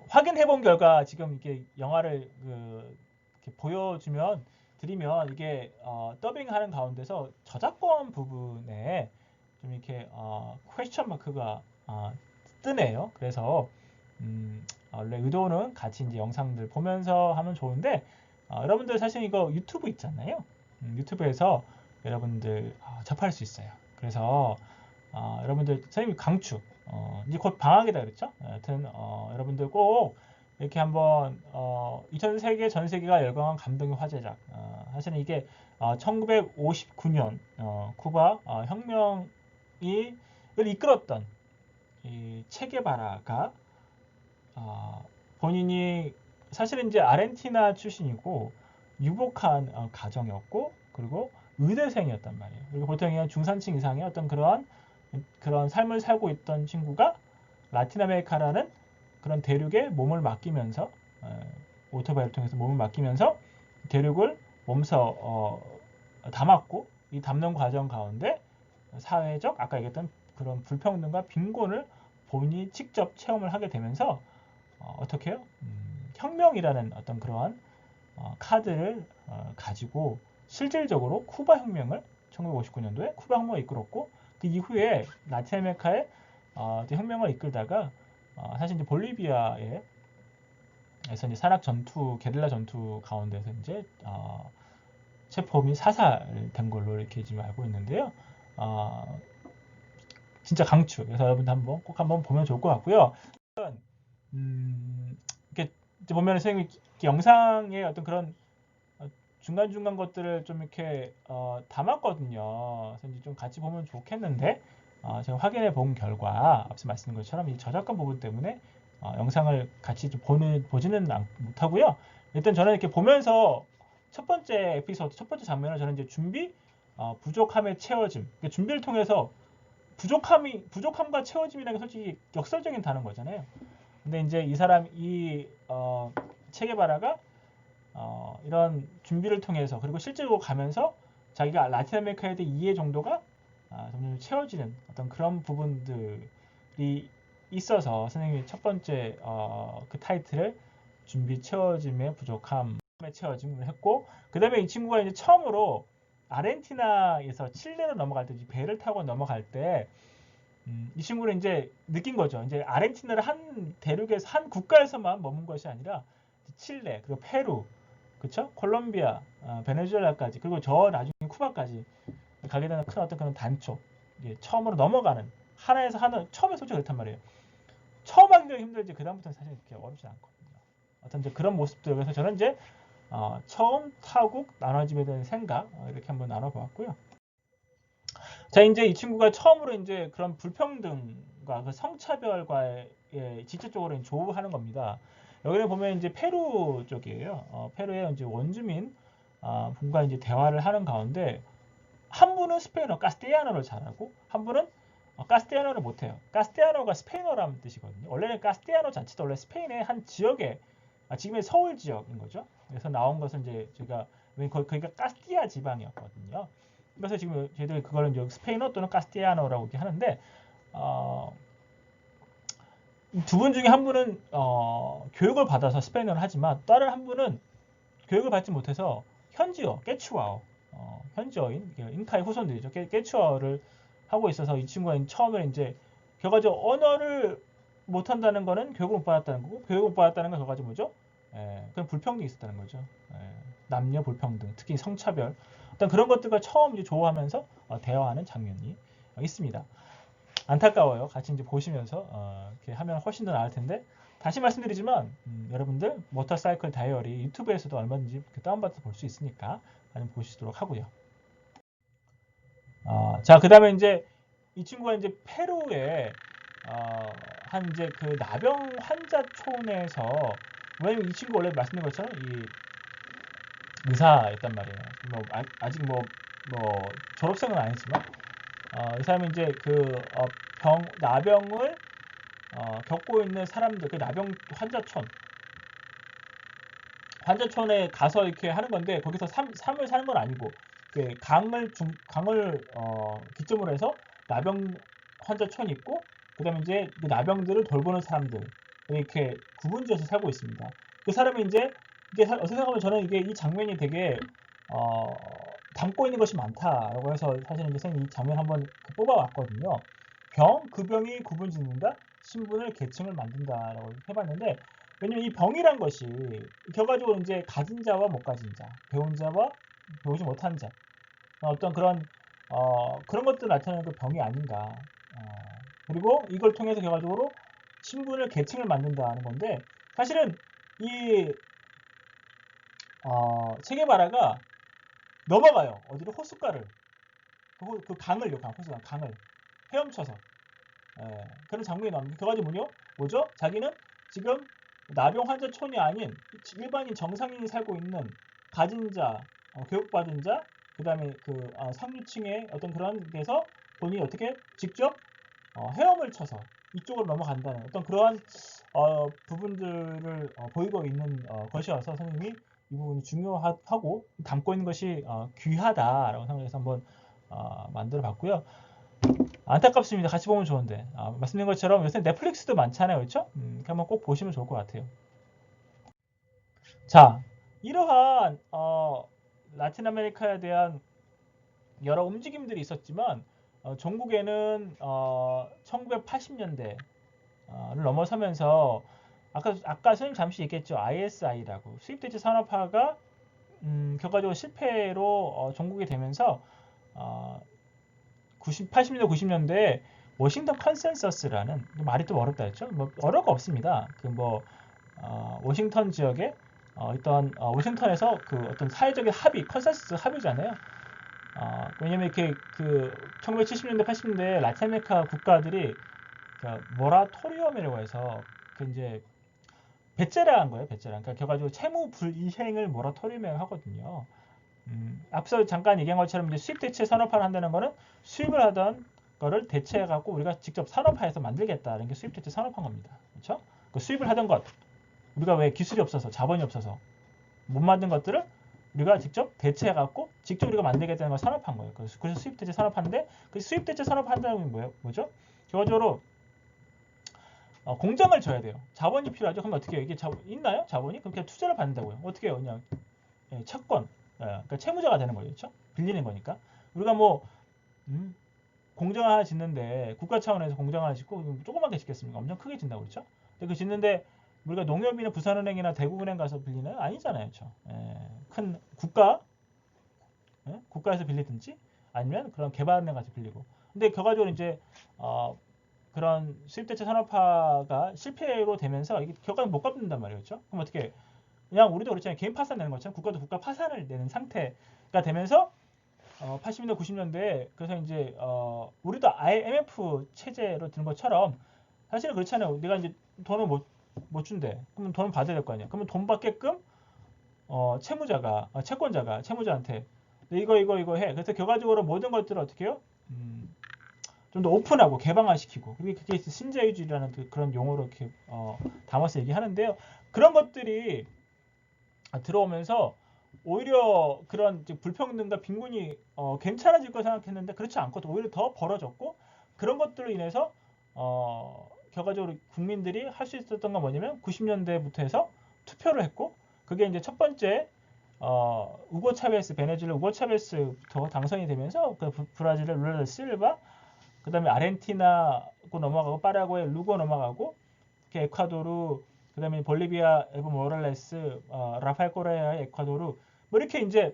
확인해본 결과 지금 이게 영화를 이렇게 보여주면 드리면 이게 더빙하는 가운데서 저작권 부분에 좀 이렇게 퀘스천 마크가 뜨네요. 그래서 원래 의도는 같이 이제 영상들 보면서 하면 좋은데 여러분들 사실 이거 유튜브 있잖아요. 유튜브에서 여러분들 접할 수 있어요. 그래서 여러분들 선생님 강추 이제 곧 방학이다 그랬죠? 하여튼 여러분들 꼭 이렇게 한번 2000세계 전 세계가 열광한 감동의 화제작 사실은 이게 1959년 쿠바 혁명이 이끌었던 이 체게바라가 본인이 사실은 이제 아르헨티나 출신이고 유복한 가정이었고 그리고 의대생이었단 말이에요. 그리고 보통 중산층 이상의 어떤 그런 삶을 살고 있던 친구가 라틴 아메리카라는 그런 대륙에 몸을 맡기면서 오토바이를 통해서 몸을 맡기면서 대륙을 몸소 담았고 이 담는 과정 가운데 사회적 아까 얘기했던 그런 불평등과 빈곤을 본인이 직접 체험을 하게 되면서 어떻게 해요? 혁명이라는 어떤 그러한 카드를 가지고 실질적으로 쿠바 혁명을 1959년도에 쿠바 혁명을 이끌었고 그 이후에 라틴 아메리카의 혁명을 이끌다가 사실 이제 볼리비아에서 이제 산악 전투, 게릴라 전투 가운데서 이제 체포 및 사살된 걸로 이렇게 지금 알고 있는데요. 진짜 강추. 그래서 여러분들 꼭 한번 보면 좋을 것 같고요. 이렇게 보면 선생님이 영상의 어떤 그런 중간중간 것들을 좀 이렇게 담았거든요. 그래서 이제 좀 같이 보면 좋겠는데 제가 확인해 본 결과 앞서 말씀드린 것처럼 이 저작권 부분 때문에 영상을 같이 좀 보지는 못하고요. 일단 저는 이렇게 보면서 첫 번째 에피소드, 첫 번째 장면을 저는 이제 준비, 부족함의 채워짐. 그러니까 준비를 통해서 부족함과 채워짐이라는 게 솔직히 역설적인 단어인 거잖아요. 근데 이제 이 체게바라가 이런 준비를 통해서 그리고 실제로 가면서 자기가 라틴 아메리카에 대한 이해 정도가 점점 채워지는 어떤 그런 부분들이 있어서 선생님이 첫 번째 그 타이틀을 준비 채워짐의 부족함의 채워짐을 했고 그 다음에 이 친구가 이제 처음으로 아르헨티나에서 칠레로 넘어갈 때 배를 타고 넘어갈 때 이 친구는 이제 느낀 거죠. 이제 아르헨티나를 한 대륙에서 한 국가에서만 머문 것이 아니라 칠레 그리고 페루 그쵸? 콜롬비아, 베네수엘라까지 그리고 저 나중에 쿠바까지 가게 되는 큰 어떤 그런 단초 처음으로 넘어가는 하나에서 하나 처음에 솔직히 그렇단 말이에요. 처음 하기가 힘들지 그 다음부터는 사실 그렇게 어렵지 않거든요. 어떤 이제 그런 모습들 그래서 저는 이제 처음 타국 나눠짐에 대한 생각 이렇게 한번 나눠보았고요. 자 이제 이 친구가 처음으로 이제 그런 불평등과 그 성차별과의 직접적으로 조우하는 겁니다. 여기를 보면 이제 페루 쪽이에요. 페루의 이제 원주민 분과 이제 대화를 하는 가운데 한 분은 스페인어, 카스티아노를 잘하고 한 분은 카스티아노를 못해요. 카스티아노가 스페인어라는 뜻이거든요. 원래는 카스티아노 자체도 원래 스페인의 한 지역의 지금의 서울 지역인 거죠. 그래서 나온 것은 이제 제가 거기가 카스티아 지방이었거든요. 그래서 지금 저희들이 그걸 이제 스페인어 또는 카스티아노라고 이렇게 하는데 두 분 중에 한 분은 교육을 받아서 스페인어를 하지만 다른 한 분은 교육을 받지 못해서 현지어, 깨추아어, 현지어인 잉카의 후손들이죠. 깨추아어를 하고 있어서 이 친구가 처음에 이제 결과적으로 언어를 못한다는 거는 교육을 못 받았다는 거고 교육을 못 받았다는 건 결과적으로 뭐죠? 그냥 불평등이 있었다는 거죠. 남녀 불평등, 특히 성차별 어떤 그런 것들과 처음 이제 조우하면서 대화하는 장면이 있습니다. 안타까워요. 같이 이제 보시면서 이렇게 하면 훨씬 더 나을 텐데 다시 말씀드리지만 여러분들 모터사이클 다이어리 유튜브에서도 얼마든지 다운받아서 볼 수 있으니까 많이 보시도록 하고요. 자, 그 다음에 이제 이 친구가 이제 페루에 한 이제 그 나병 환자촌에서 왜냐면 이 친구 원래 말씀드린 것처럼 이 의사였단 말이에요. 뭐 아직 뭐 졸업생은 아니지만 이 사람이 이제 그 나병을 겪고 있는 사람들, 그 나병 환자촌에 가서 이렇게 하는 건데 거기서 삶을 사는 건 아니고 그 강을 기점으로 해서 나병 환자촌이 있고 그다음에 이제 그 나병들을 돌보는 사람들 이렇게 구분지어서 살고 있습니다. 그 사람이 이제 이게 어떻게 생각하면 저는 이게 이 장면이 되게 담고 있는 것이 많다라고 해서 사실 이제 이 장면 한번 뽑아왔거든요. 그 병이 구분짓는다, 신분을 계층을 만든다라고 해봤는데 왜냐면 이 병이란 것이 결과적으로 이제 가진 자와 못 가진 자, 배운 자와 배우지 못한 자 어떤 그런 것들을 나타내는 그 병이 아닌가. 그리고 이걸 통해서 결과적으로 신분을 계층을 만든다는 건데 사실은 이 체게바라가 넘어가요. 어디로 호숫가를 그 강을요, 강을 헤엄쳐서 그런 장면이 나옵니다. 결과적으로 뭐죠? 자기는 지금 나병 환자촌이 아닌 일반인 정상인이 살고 있는 가진 자, 교육받은 자, 그 다음에 그 상류층의 어떤 그런 데서 본인이 어떻게 직접 헤엄을 쳐서 이쪽으로 넘어간다는 어떤 그러한 부분들을 보이고 있는 것이어서 선생님이 이 부분이 중요하고 담고 있는 것이 귀하다라고 생각해서 한번 만들어 봤고요. 안타깝습니다. 같이 보면 좋은데 말씀드린 것처럼 요새 넷플릭스도 많잖아요. 그렇죠? 한번 꼭 보시면 좋을 것 같아요. 자, 이러한 라틴 아메리카에 대한 여러 움직임들이 있었지만 종국에는 1980년대를 넘어서면서 아까 선생님 잠시 얘기했죠. ISI라고 수입대체 산업화가 결과적으로 실패로 종국이 되면서 80년대 90년대에 워싱턴 컨센서스라는 말이 좀 어렵다 했죠. 뭐 어려울 거 없습니다. 워싱턴 지역에 있던 워싱턴에서 그 어떤 사회적인 합의, 컨센서스 합의잖아요. 왜냐면 이렇게 1970년대 80년대 라틴 아메리카 국가들이 모라토리엄이라고 해서 이제 배째라한 거예요. 배째라. 그러니까 결과적으로 채무 불이행을 모라토리엄이라고 하거든요. 앞서 잠깐 얘기한 것처럼 이제 수입 대체 산업화를 한다는 거는 수입을 하던 거를 대체해갖고 우리가 직접 산업화해서 만들겠다는 게 수입 대체 산업화인 겁니다. 그렇죠? 그 수입을 하던 것, 우리가 왜 기술이 없어서 자본이 없어서 못 만든 것들을 우리가 직접 대체해갖고 직접 우리가 만들겠다는 걸 산업화한 거예요. 그래서 수입 대체 산업화인데 그 수입 대체 산업화한다는 게 뭐죠? 결과적으로 공장을 져야 돼요. 자본이 필요하죠. 그럼 어떻게 해요? 이게 있나요? 자본이? 그럼 그냥 투자를 받는다고요. 어떻게 해요? 그냥 채권, 그러니까 채무자가 되는 거죠. 그렇죠? 빌리는 거니까. 우리가 공장 하나 짓는데 국가 차원에서 공장 하나 짓고 조그맣게 짓겠습니까? 엄청 크게 짓는다고 그렇죠? 근데 그 짓는데 우리가 농협이나 부산은행이나 대구은행 가서 빌리나요? 아니잖아요. 그렇죠? 큰 국가에서 빌리든지 아니면 그런 개발은행 가서 빌리고. 근데 결과적으로 이제 그런 수입대체 산업화가 실패로 되면서 이게 결과는 못 갚는단 말이에요. 그렇죠? 그럼 어떻게 해요? 그냥 우리도 그렇잖아요. 개인 파산 내는 것처럼 국가도 국가 파산을 내는 상태가 되면서 80년대 90년대에 그래서 이제 우리도 IMF 체제로 드는 것처럼 사실은 그렇잖아요. 내가 이제 돈을 못 준대. 그러면 돈을 받아야 될 거 아니야. 그러면 돈 받게끔 채무자한테 이거 해. 그래서 결과적으로 모든 것들을 어떻게 해요? 좀 더 오픈하고 개방화시키고 그게 신자유주의라는 그런 용어로 이렇게 담아서 얘기하는데요. 그런 것들이 들어오면서 오히려 그런 불평등과 빈곤이 괜찮아질 거 생각했는데 그렇지 않고 오히려 더 벌어졌고 그런 것들로 인해서 결과적으로 국민들이 할 수 있었던 건 뭐냐면 90년대부터 해서 투표를 했고 그게 이제 첫 번째 우고 차베스 베네수엘라 우고 차베스부터 당선이 되면서 그 브라질의 룰라 실바 그 다음에 아르헨티나고 넘어가고 파라과이 루고 넘어가고 에콰도르 그 다음에 볼리비아 에보 모랄레스 라파엘 코레아의 에콰도르 뭐 이렇게 이제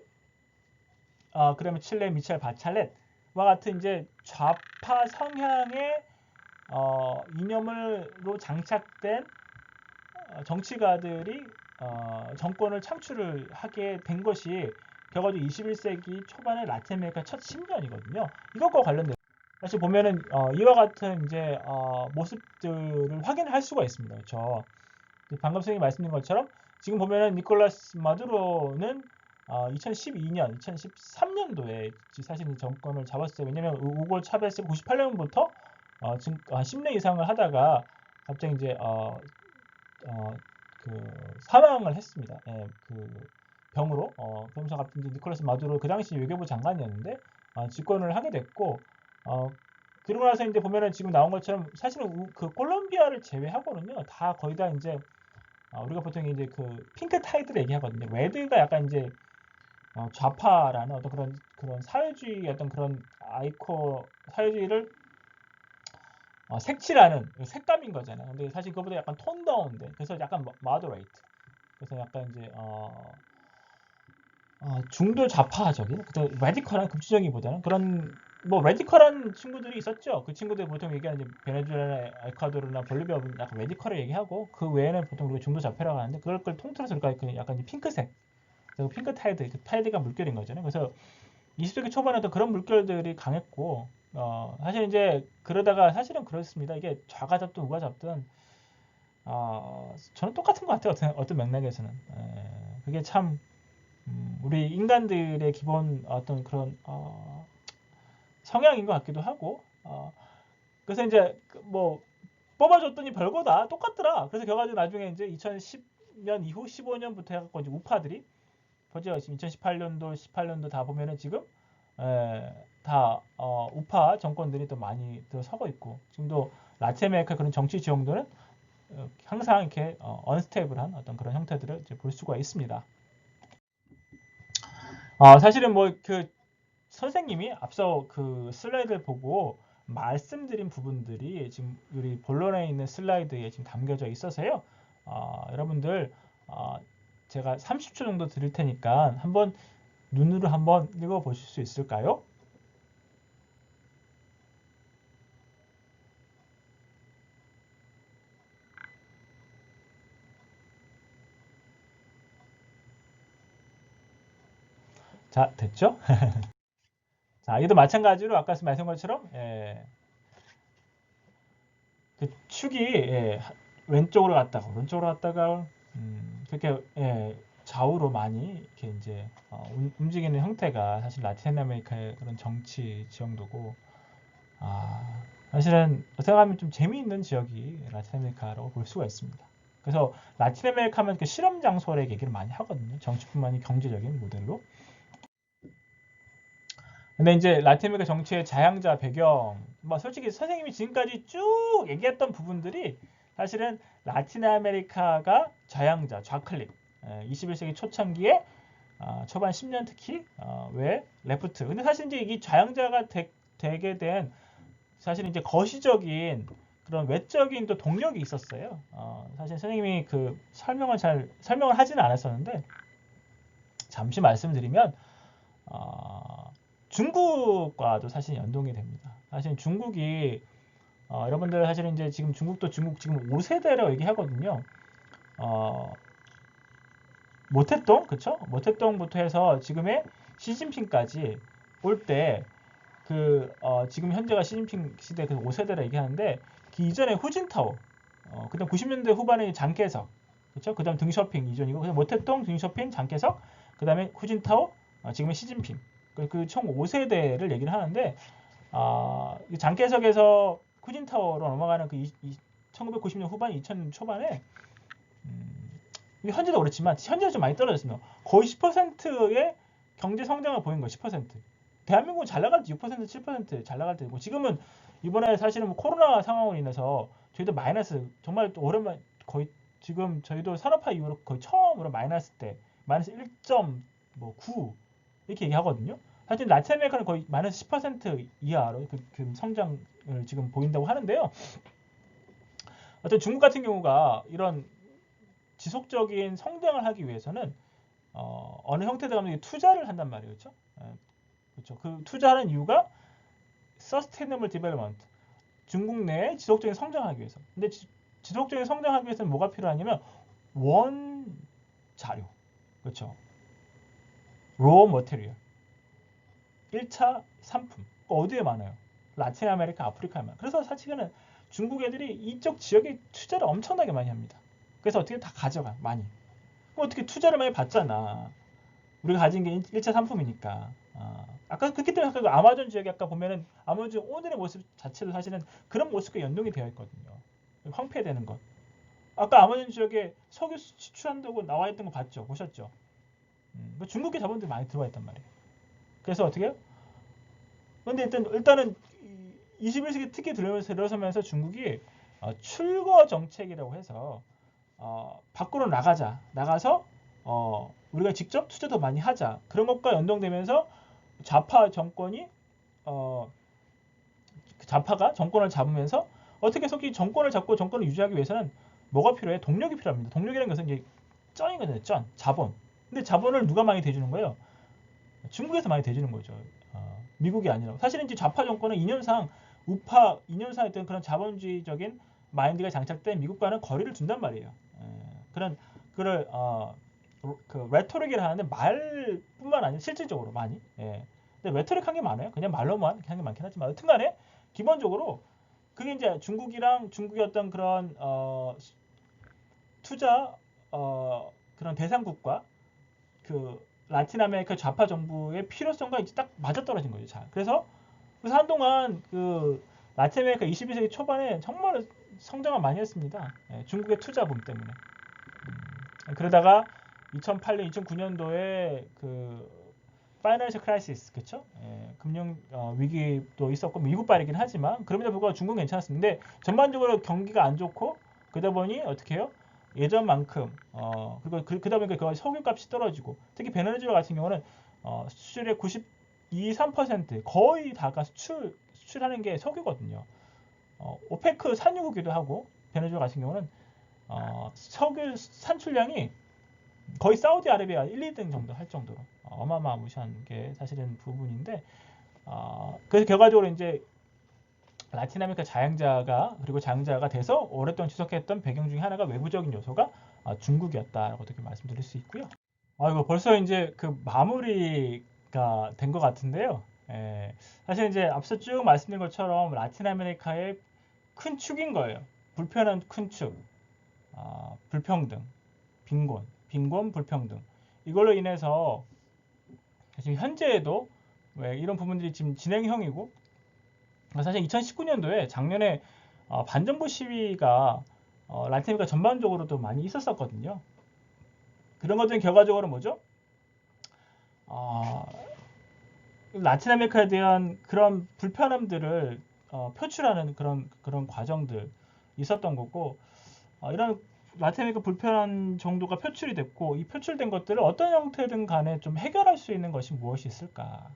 그 다음에 칠레 미첼 바찰렛과 같은 이제 좌파 성향의 이념으로 장착된 정치가들이 정권을 창출을 하게 된 것이 결과적으로 21세기 초반의 라틴 아메리카 첫 10년이거든요. 이것과 관련돼서 사실 보면은 이와 같은 이제 모습들을 확인할 수가 있습니다. 그렇죠? 방금 선생님이 말씀드린 것처럼 지금 보면은 니콜라스 마두로는 2012년, 2013년도에 사실 정권을 잡았어요. 왜냐면 우고 차베스 98년부터 지금 한 10년 이상을 하다가 갑자기 이제 그 사망을 했습니다. 예, 그 병으로. 그러면서 갑자기 이제 니콜라스 마두로 그 당시 외교부 장관이었는데 집권을 하게 됐고 그러고 나서 이제 보면은 지금 나온 것처럼 사실은 그 콜롬비아를 제외하고는요 다 거의 다 이제 우리가 보통 이제 그 핑크 타이드를 얘기하거든요. 레드가 약간 이제 좌파라는 어떤 그런 사회주의 어떤 그런 사회주의를 색칠하는 색감인 거잖아요. 근데 사실 그거보다 약간 톤 다운돼. 그래서 약간 moderate. 그래서 약간 이제 중도 좌파적인, 레디컬한 급진적이보다는 그런 뭐 레디컬한 친구들이 있었죠. 그 친구들 보통 얘기하는 이제 베네수엘라, 에콰도르나 볼리비아 분 약간 레디컬을 얘기하고 그 외에는 보통 우리가 중도 좌파라고 하는데 그걸 통틀어서 우리가 약간 이제 핑크색, 핑크 타이드, 타이드가 물결인 거잖아요. 그래서 20세기 초반에도 그런 물결들이 강했고 사실 이제 그러다가 사실은 그렇습니다. 이게 좌가 잡든 우가 잡든 저는 똑같은 것 같아요. 어떤 맥락에서는 그게 참 우리 인간들의 기본 어떤 그런 성향인 것 같기도 하고 그래서 이제 뭐 뽑아줬더니 별거다 똑같더라. 그래서 결과적으로 나중에 이제 2010년 이후 15년부터 해갖고 이제 우파들이 벌써 2018년도 18년도 다 보면은 지금 다 우파 정권들이 또 많이 들어서고 있고 지금도 라틴 아메리카 그런 정치 지형도는 항상 이렇게 언스테이블한 어떤 그런 형태들을 이제 볼 수가 있습니다. 사실은 뭐 그 선생님이 앞서 그 슬라이드를 보고 말씀드린 부분들이 지금 우리 본론에 있는 슬라이드에 지금 담겨져 있어서요. 여러분들 제가 30초 정도 드릴 테니까 한번 눈으로 한번 읽어 보실 수 있을까요? 자, 됐죠? 자, 이도 마찬가지로 아까 말씀한 것처럼 그 축이 왼쪽으로 갔다가 오른쪽으로 갔다가 그렇게 좌우로 많이 이렇게 이제 움직이는 형태가 사실 라틴 아메리카의 그런 정치 지형도고 사실은 어떻게 보면 좀 재미있는 지역이 라틴 아메리카라고 볼 수가 있습니다. 그래서 라틴 아메리카 하면 그 실험 장소의 얘기를 많이 하거든요. 정치뿐만 아니라 경제적인 모델로. 근데 이제 라틴 아메리카 정치의 자양자 배경, 뭐 솔직히 선생님이 지금까지 쭉 얘기했던 부분들이 사실은 라틴 아메리카가 자양자, 좌클릭, 21세기 초창기에 초반 10년 특히 왜 레프트. 근데 사실 이제 이 자양자가 되게 된 사실 이제 거시적인 그런 외적인 또 동력이 있었어요. 사실 선생님이 그 설명을 하지는 않았었는데 잠시 말씀드리면 중국과도 사실 연동이 됩니다. 사실 중국이 여러분들 사실은 이제 지금 중국도 지금 5세대라고 얘기하거든요. 모택동 그쵸? 모택동부터 해서 지금의 시진핑까지 올 때 지금 현재가 시진핑 시대 그 5세대라 얘기하는데 그 이전에 후진타오, 그다음 90년대 후반에 장개석, 그렇죠? 그다음 등쇼핑 이전이고 그다음 모택동, 등쇼핑, 장개석, 그다음에 후진타오, 지금의 시진핑. 총 5세대를 얘기를 하는데 장개석에서 후진타오로 넘어가는 1990년 후반, 2000년 초반에 현재도 그렇지만 현재는 좀 많이 떨어졌습니다. 거의 10%의 경제 성장을 보인 거예요. 10%. 대한민국은 잘 나갈 때 6%, 7%잘 나갈 때고 지금은 이번에 사실은 뭐 코로나 상황으로 인해서 저희도 마이너스 정말 또 오랜만 거의 지금 저희도 산업화 이후로 거의 처음으로 마이너스 때 마이너스 1.9 이렇게 얘기하거든요. 사실 라틴 아메리카는 거의 마이너스 10% 이하로 그 성장을 지금 보인다고 하는데요. 어떤 중국 같은 경우가 이런 지속적인 성장을 하기 위해서는 어느 형태든 간에 투자를 한단 말이에요. 그렇죠? 그렇죠. 그 투자하는 이유가 Sustainable Development, 중국 내에 지속적인 성장하기 위해서. 근데 지속적인 성장하기 위해서는 뭐가 필요하냐면 원자료, 그렇죠? Raw Material, 1차 상품. 어디에 많아요? 라틴 아메리카, 아프리카에 많아요. 그래서 사실은 중국 애들이 이쪽 지역에 투자를 엄청나게 많이 합니다. 그래서 어떻게 다 가져가, 많이. 그럼 어떻게 투자를 많이 받잖아. 우리가 가진 게 1차 상품이니까. 아까 그렇기 때문에 아까 아마존 지역에 아까 보면은 아마존 오늘의 모습 자체도 사실은 그런 모습과 연동이 되어 있거든요. 황폐되는 것. 아까 아마존 지역에 석유 수출한다고 나와 있던 거 봤죠? 보셨죠? 중국계 자본들이 많이 들어와 있단 말이에요. 그래서 어떻게 해요? 근데 일단은 21세기 특히 들어서면서 중국이 출거 정책이라고 해서 밖으로 나가서 우리가 직접 투자도 많이 하자. 그런 것과 연동되면서 좌파 정권이 좌파가 정권을 잡으면서 어떻게 해서 정권을 잡고 정권을 유지하기 위해서는 뭐가 필요해? 동력이 필요합니다. 동력이라는 것은 이제 쩐이거든요. 쩐, 자본. 근데 자본을 누가 많이 대주는 거예요? 중국에서 많이 대주는 거죠. 미국이 아니라. 사실은 이제 좌파 정권은 이념상 우파 이념상 어떤 그런 자본주의적인 마인드가 장착된 미국과는 거리를 둔단 말이에요. 그런 그 레토릭이라 하는데 말뿐만 아니라 실질적으로 많이. 근데 레토릭 한 게 많아요. 그냥 말로만 한 게 많긴 하지만 여튼간에 기본적으로 그게 이제 중국의 어떤 그런 투자 그런 대상국과 그 라틴 아메리카 좌파 정부의 필요성과 이제 딱 맞아떨어진 거죠. 잘. 그래서 한동안 그 라틴 아메리카 21세기 초반에 정말 성장을 많이 했습니다. 중국의 투자붐 때문에. 그러다가 2008년, 2009년도에 그 파이낸셜 크라이시스, 그렇죠? 금융 위기도 있었고 미국발이긴 하지만 그럼에도 불구하고 중국은 괜찮았습니다. 근데 전반적으로 경기가 안 좋고 그러다 보니 어떻게 해요? 예전만큼 그리고 그러다 보니까 그 석유값이 떨어지고 특히 베네수엘라 같은 경우는 수출의 92~3% 거의 다가 수출하는 게 석유거든요. 오페크 산유국이기도 하고 베네수엘라 같은 경우는 석유 산출량이 거의 사우디아라비아 1, 2등 정도 할 정도로 어마어마무시한 게 사실은 부분인데 그래서 결과적으로 이제 라틴 아메리카 자양자가 돼서 오랫동안 지속했던 배경 중에 하나가 외부적인 요소가 중국이었다라고 어떻게 말씀드릴 수 있고요. 이거 벌써 이제 그 마무리가 된 것 같은데요. 사실 이제 앞서 쭉 말씀드린 것처럼 라틴 아메리카의 큰 축인 거예요. 불편한 큰 축, 불평등, 빈곤, 불평등. 이걸로 인해서 지금 현재에도 이런 부분들이 지금 진행형이고 사실 2019년도에 작년에 반정부 시위가 라틴 아메리카 전반적으로도 많이 있었었거든요. 그런 것들은 결과적으로 뭐죠? 라틴 아메리카에 대한 그런 불편함들을 표출하는 그런 과정들 있었던 거고 이런 라틴 아메리카 불편한 정도가 표출이 됐고 이 표출된 것들을 어떤 형태든 간에 좀 해결할 수 있는 것이 무엇이 있을까?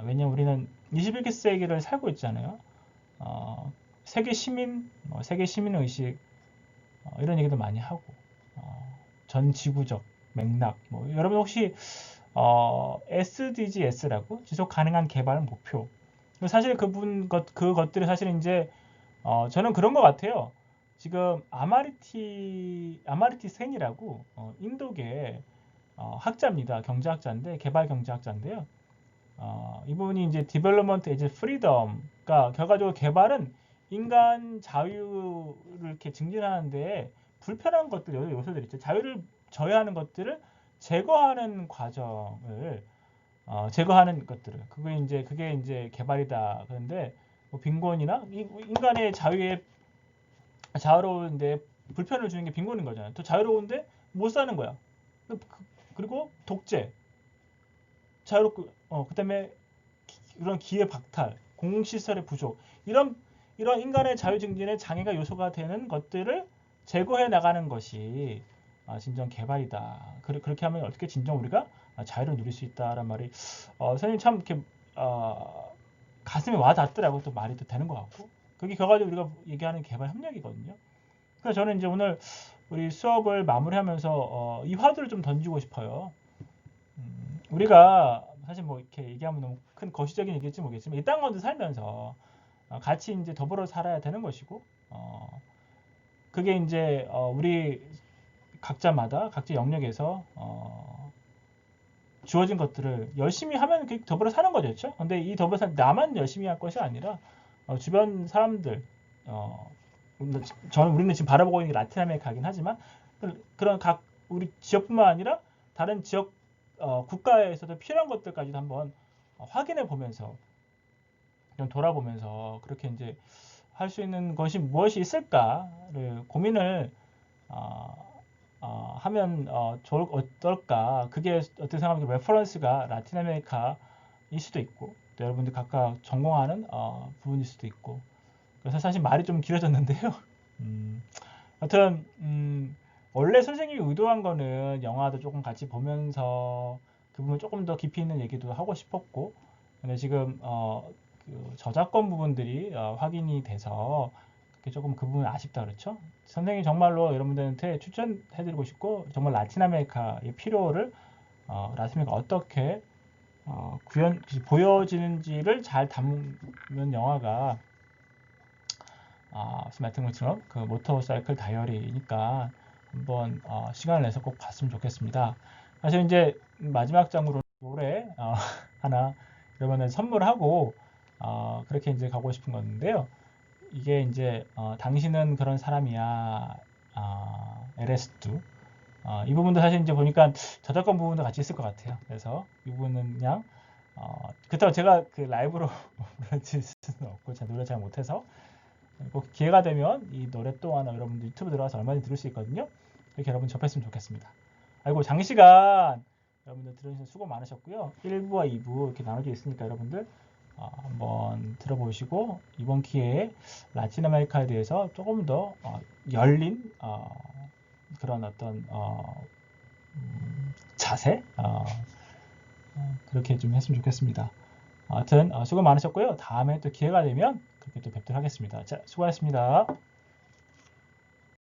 왜냐면 우리는 21세기를 살고 있잖아요. 세계 시민, 세계 시민 의식 이런 얘기도 많이 하고 전 지구적 맥락 여러분 혹시 SDGs라고 지속 가능한 개발 목표 사실 그것들이 사실 이제 저는 그런 것 같아요. 지금 아마르티 센이라고 인도계 학자입니다. 경제학자인데 개발 경제학자인데요. 이 부분이 이제 development as freedom, 그러니까 결과적으로 개발은 인간 자유를 이렇게 증진하는데 불편한 것들, 여러 요소들 있죠. 자유를 저해하는 것들을 제거하는 과정을 제거하는 것들을 그게 이제 개발이다. 그런데 뭐 빈곤이나 인간의 자유로운데 불편을 주는 게 빈곤인 거잖아요. 또 자유로운데 못 사는 거야. 그리고 독재, 자유롭고 그다음에 이런 기회 박탈, 공공시설의 부족, 이런 인간의 자유 증진의 장애가 요소가 되는 것들을 제거해 나가는 것이 진정 개발이다. 그렇게 하면 어떻게 진정 우리가 자유를 누릴 수 있다라는 말이 선생님 참 이렇게 가슴에 와 닿더라고. 또 말이 또 되는 것 같고, 그게 결과적으로 우리가 얘기하는 개발 협력이거든요. 그래서 저는 이제 오늘 우리 수업을 마무리하면서 이 화두를 좀 던지고 싶어요. 우리가 사실 뭐 이렇게 얘기하면 너무 큰 거시적인 얘기일지 모르겠지만 이 땅 가운데 살면서 같이 이제 더불어 살아야 되는 것이고, 그게 이제 우리 각자마다 각자 영역에서 주어진 것들을 열심히 하면 더불어 사는 거겠죠. 근데 이 더불어 살 나만 열심히 할 것이 아니라 주변 사람들, 우리는 지금 바라보고 있는 게 라틴 아메리카긴 하지만 그런 각 우리 지역뿐만 아니라 다른 지역 국가에서도 필요한 것들까지도 한번 확인해 보면서, 좀 돌아보면서 그렇게 이제 할 수 있는 것이 무엇이 있을까를 고민을 하면 어떨까. 그게 어떻게 생각하면 레퍼런스가 라틴 아메리카일 수도 있고, 또 여러분들 각각 전공하는 부분일 수도 있고. 그래서 사실 말이 좀 길어졌는데요. 하여튼 원래 선생님이 의도한 거는 영화도 조금 같이 보면서 그 부분 조금 더 깊이 있는 얘기도 하고 싶었고, 근데 지금 그 저작권 부분들이 확인이 돼서 조금 그 부분 아쉽다. 그렇죠? 선생님이 정말로 여러분들한테 추천해드리고 싶고, 정말 라틴 아메리카의 필요를 라틴 아메리카 어떻게 보여지는지를 잘 담는 영화가 같은 것처럼 그 모터사이클 다이어리니까 한번 시간을 내서 꼭 봤으면 좋겠습니다. 사실 이제 마지막 장으로 노래 하나 여러분들 선물하고 그렇게 이제 가고 싶은 건데요. 이게 이제 당신은 그런 사람이야, LS2. 이 부분도 사실 이제 보니까 저작권 부분도 같이 있을 것 같아요. 그래서 이 부분은 그냥 그렇다고 제가 그 라이브로 불러드릴 수는 없고 제가 노래 잘 못해서, 꼭 기회가 되면 이 노래 또한 여러분들 유튜브 들어가서 얼마든지 들을 수 있거든요. 이렇게 여러분 접했으면 좋겠습니다. 아이고, 장시간 여러분들 들으셔서 수고 많으셨고요. 1부와 2부 이렇게 나눠져 있으니까 여러분들 한번 들어보시고, 이번 기회에 라틴 아메리카에 대해서 조금 더 열린 그런 어떤 자세 그렇게 좀 했으면 좋겠습니다. 하여튼 수고 많으셨고요. 다음에 또 기회가 되면 그렇게 또 뵙도록 하겠습니다. 자, 수고하셨습니다.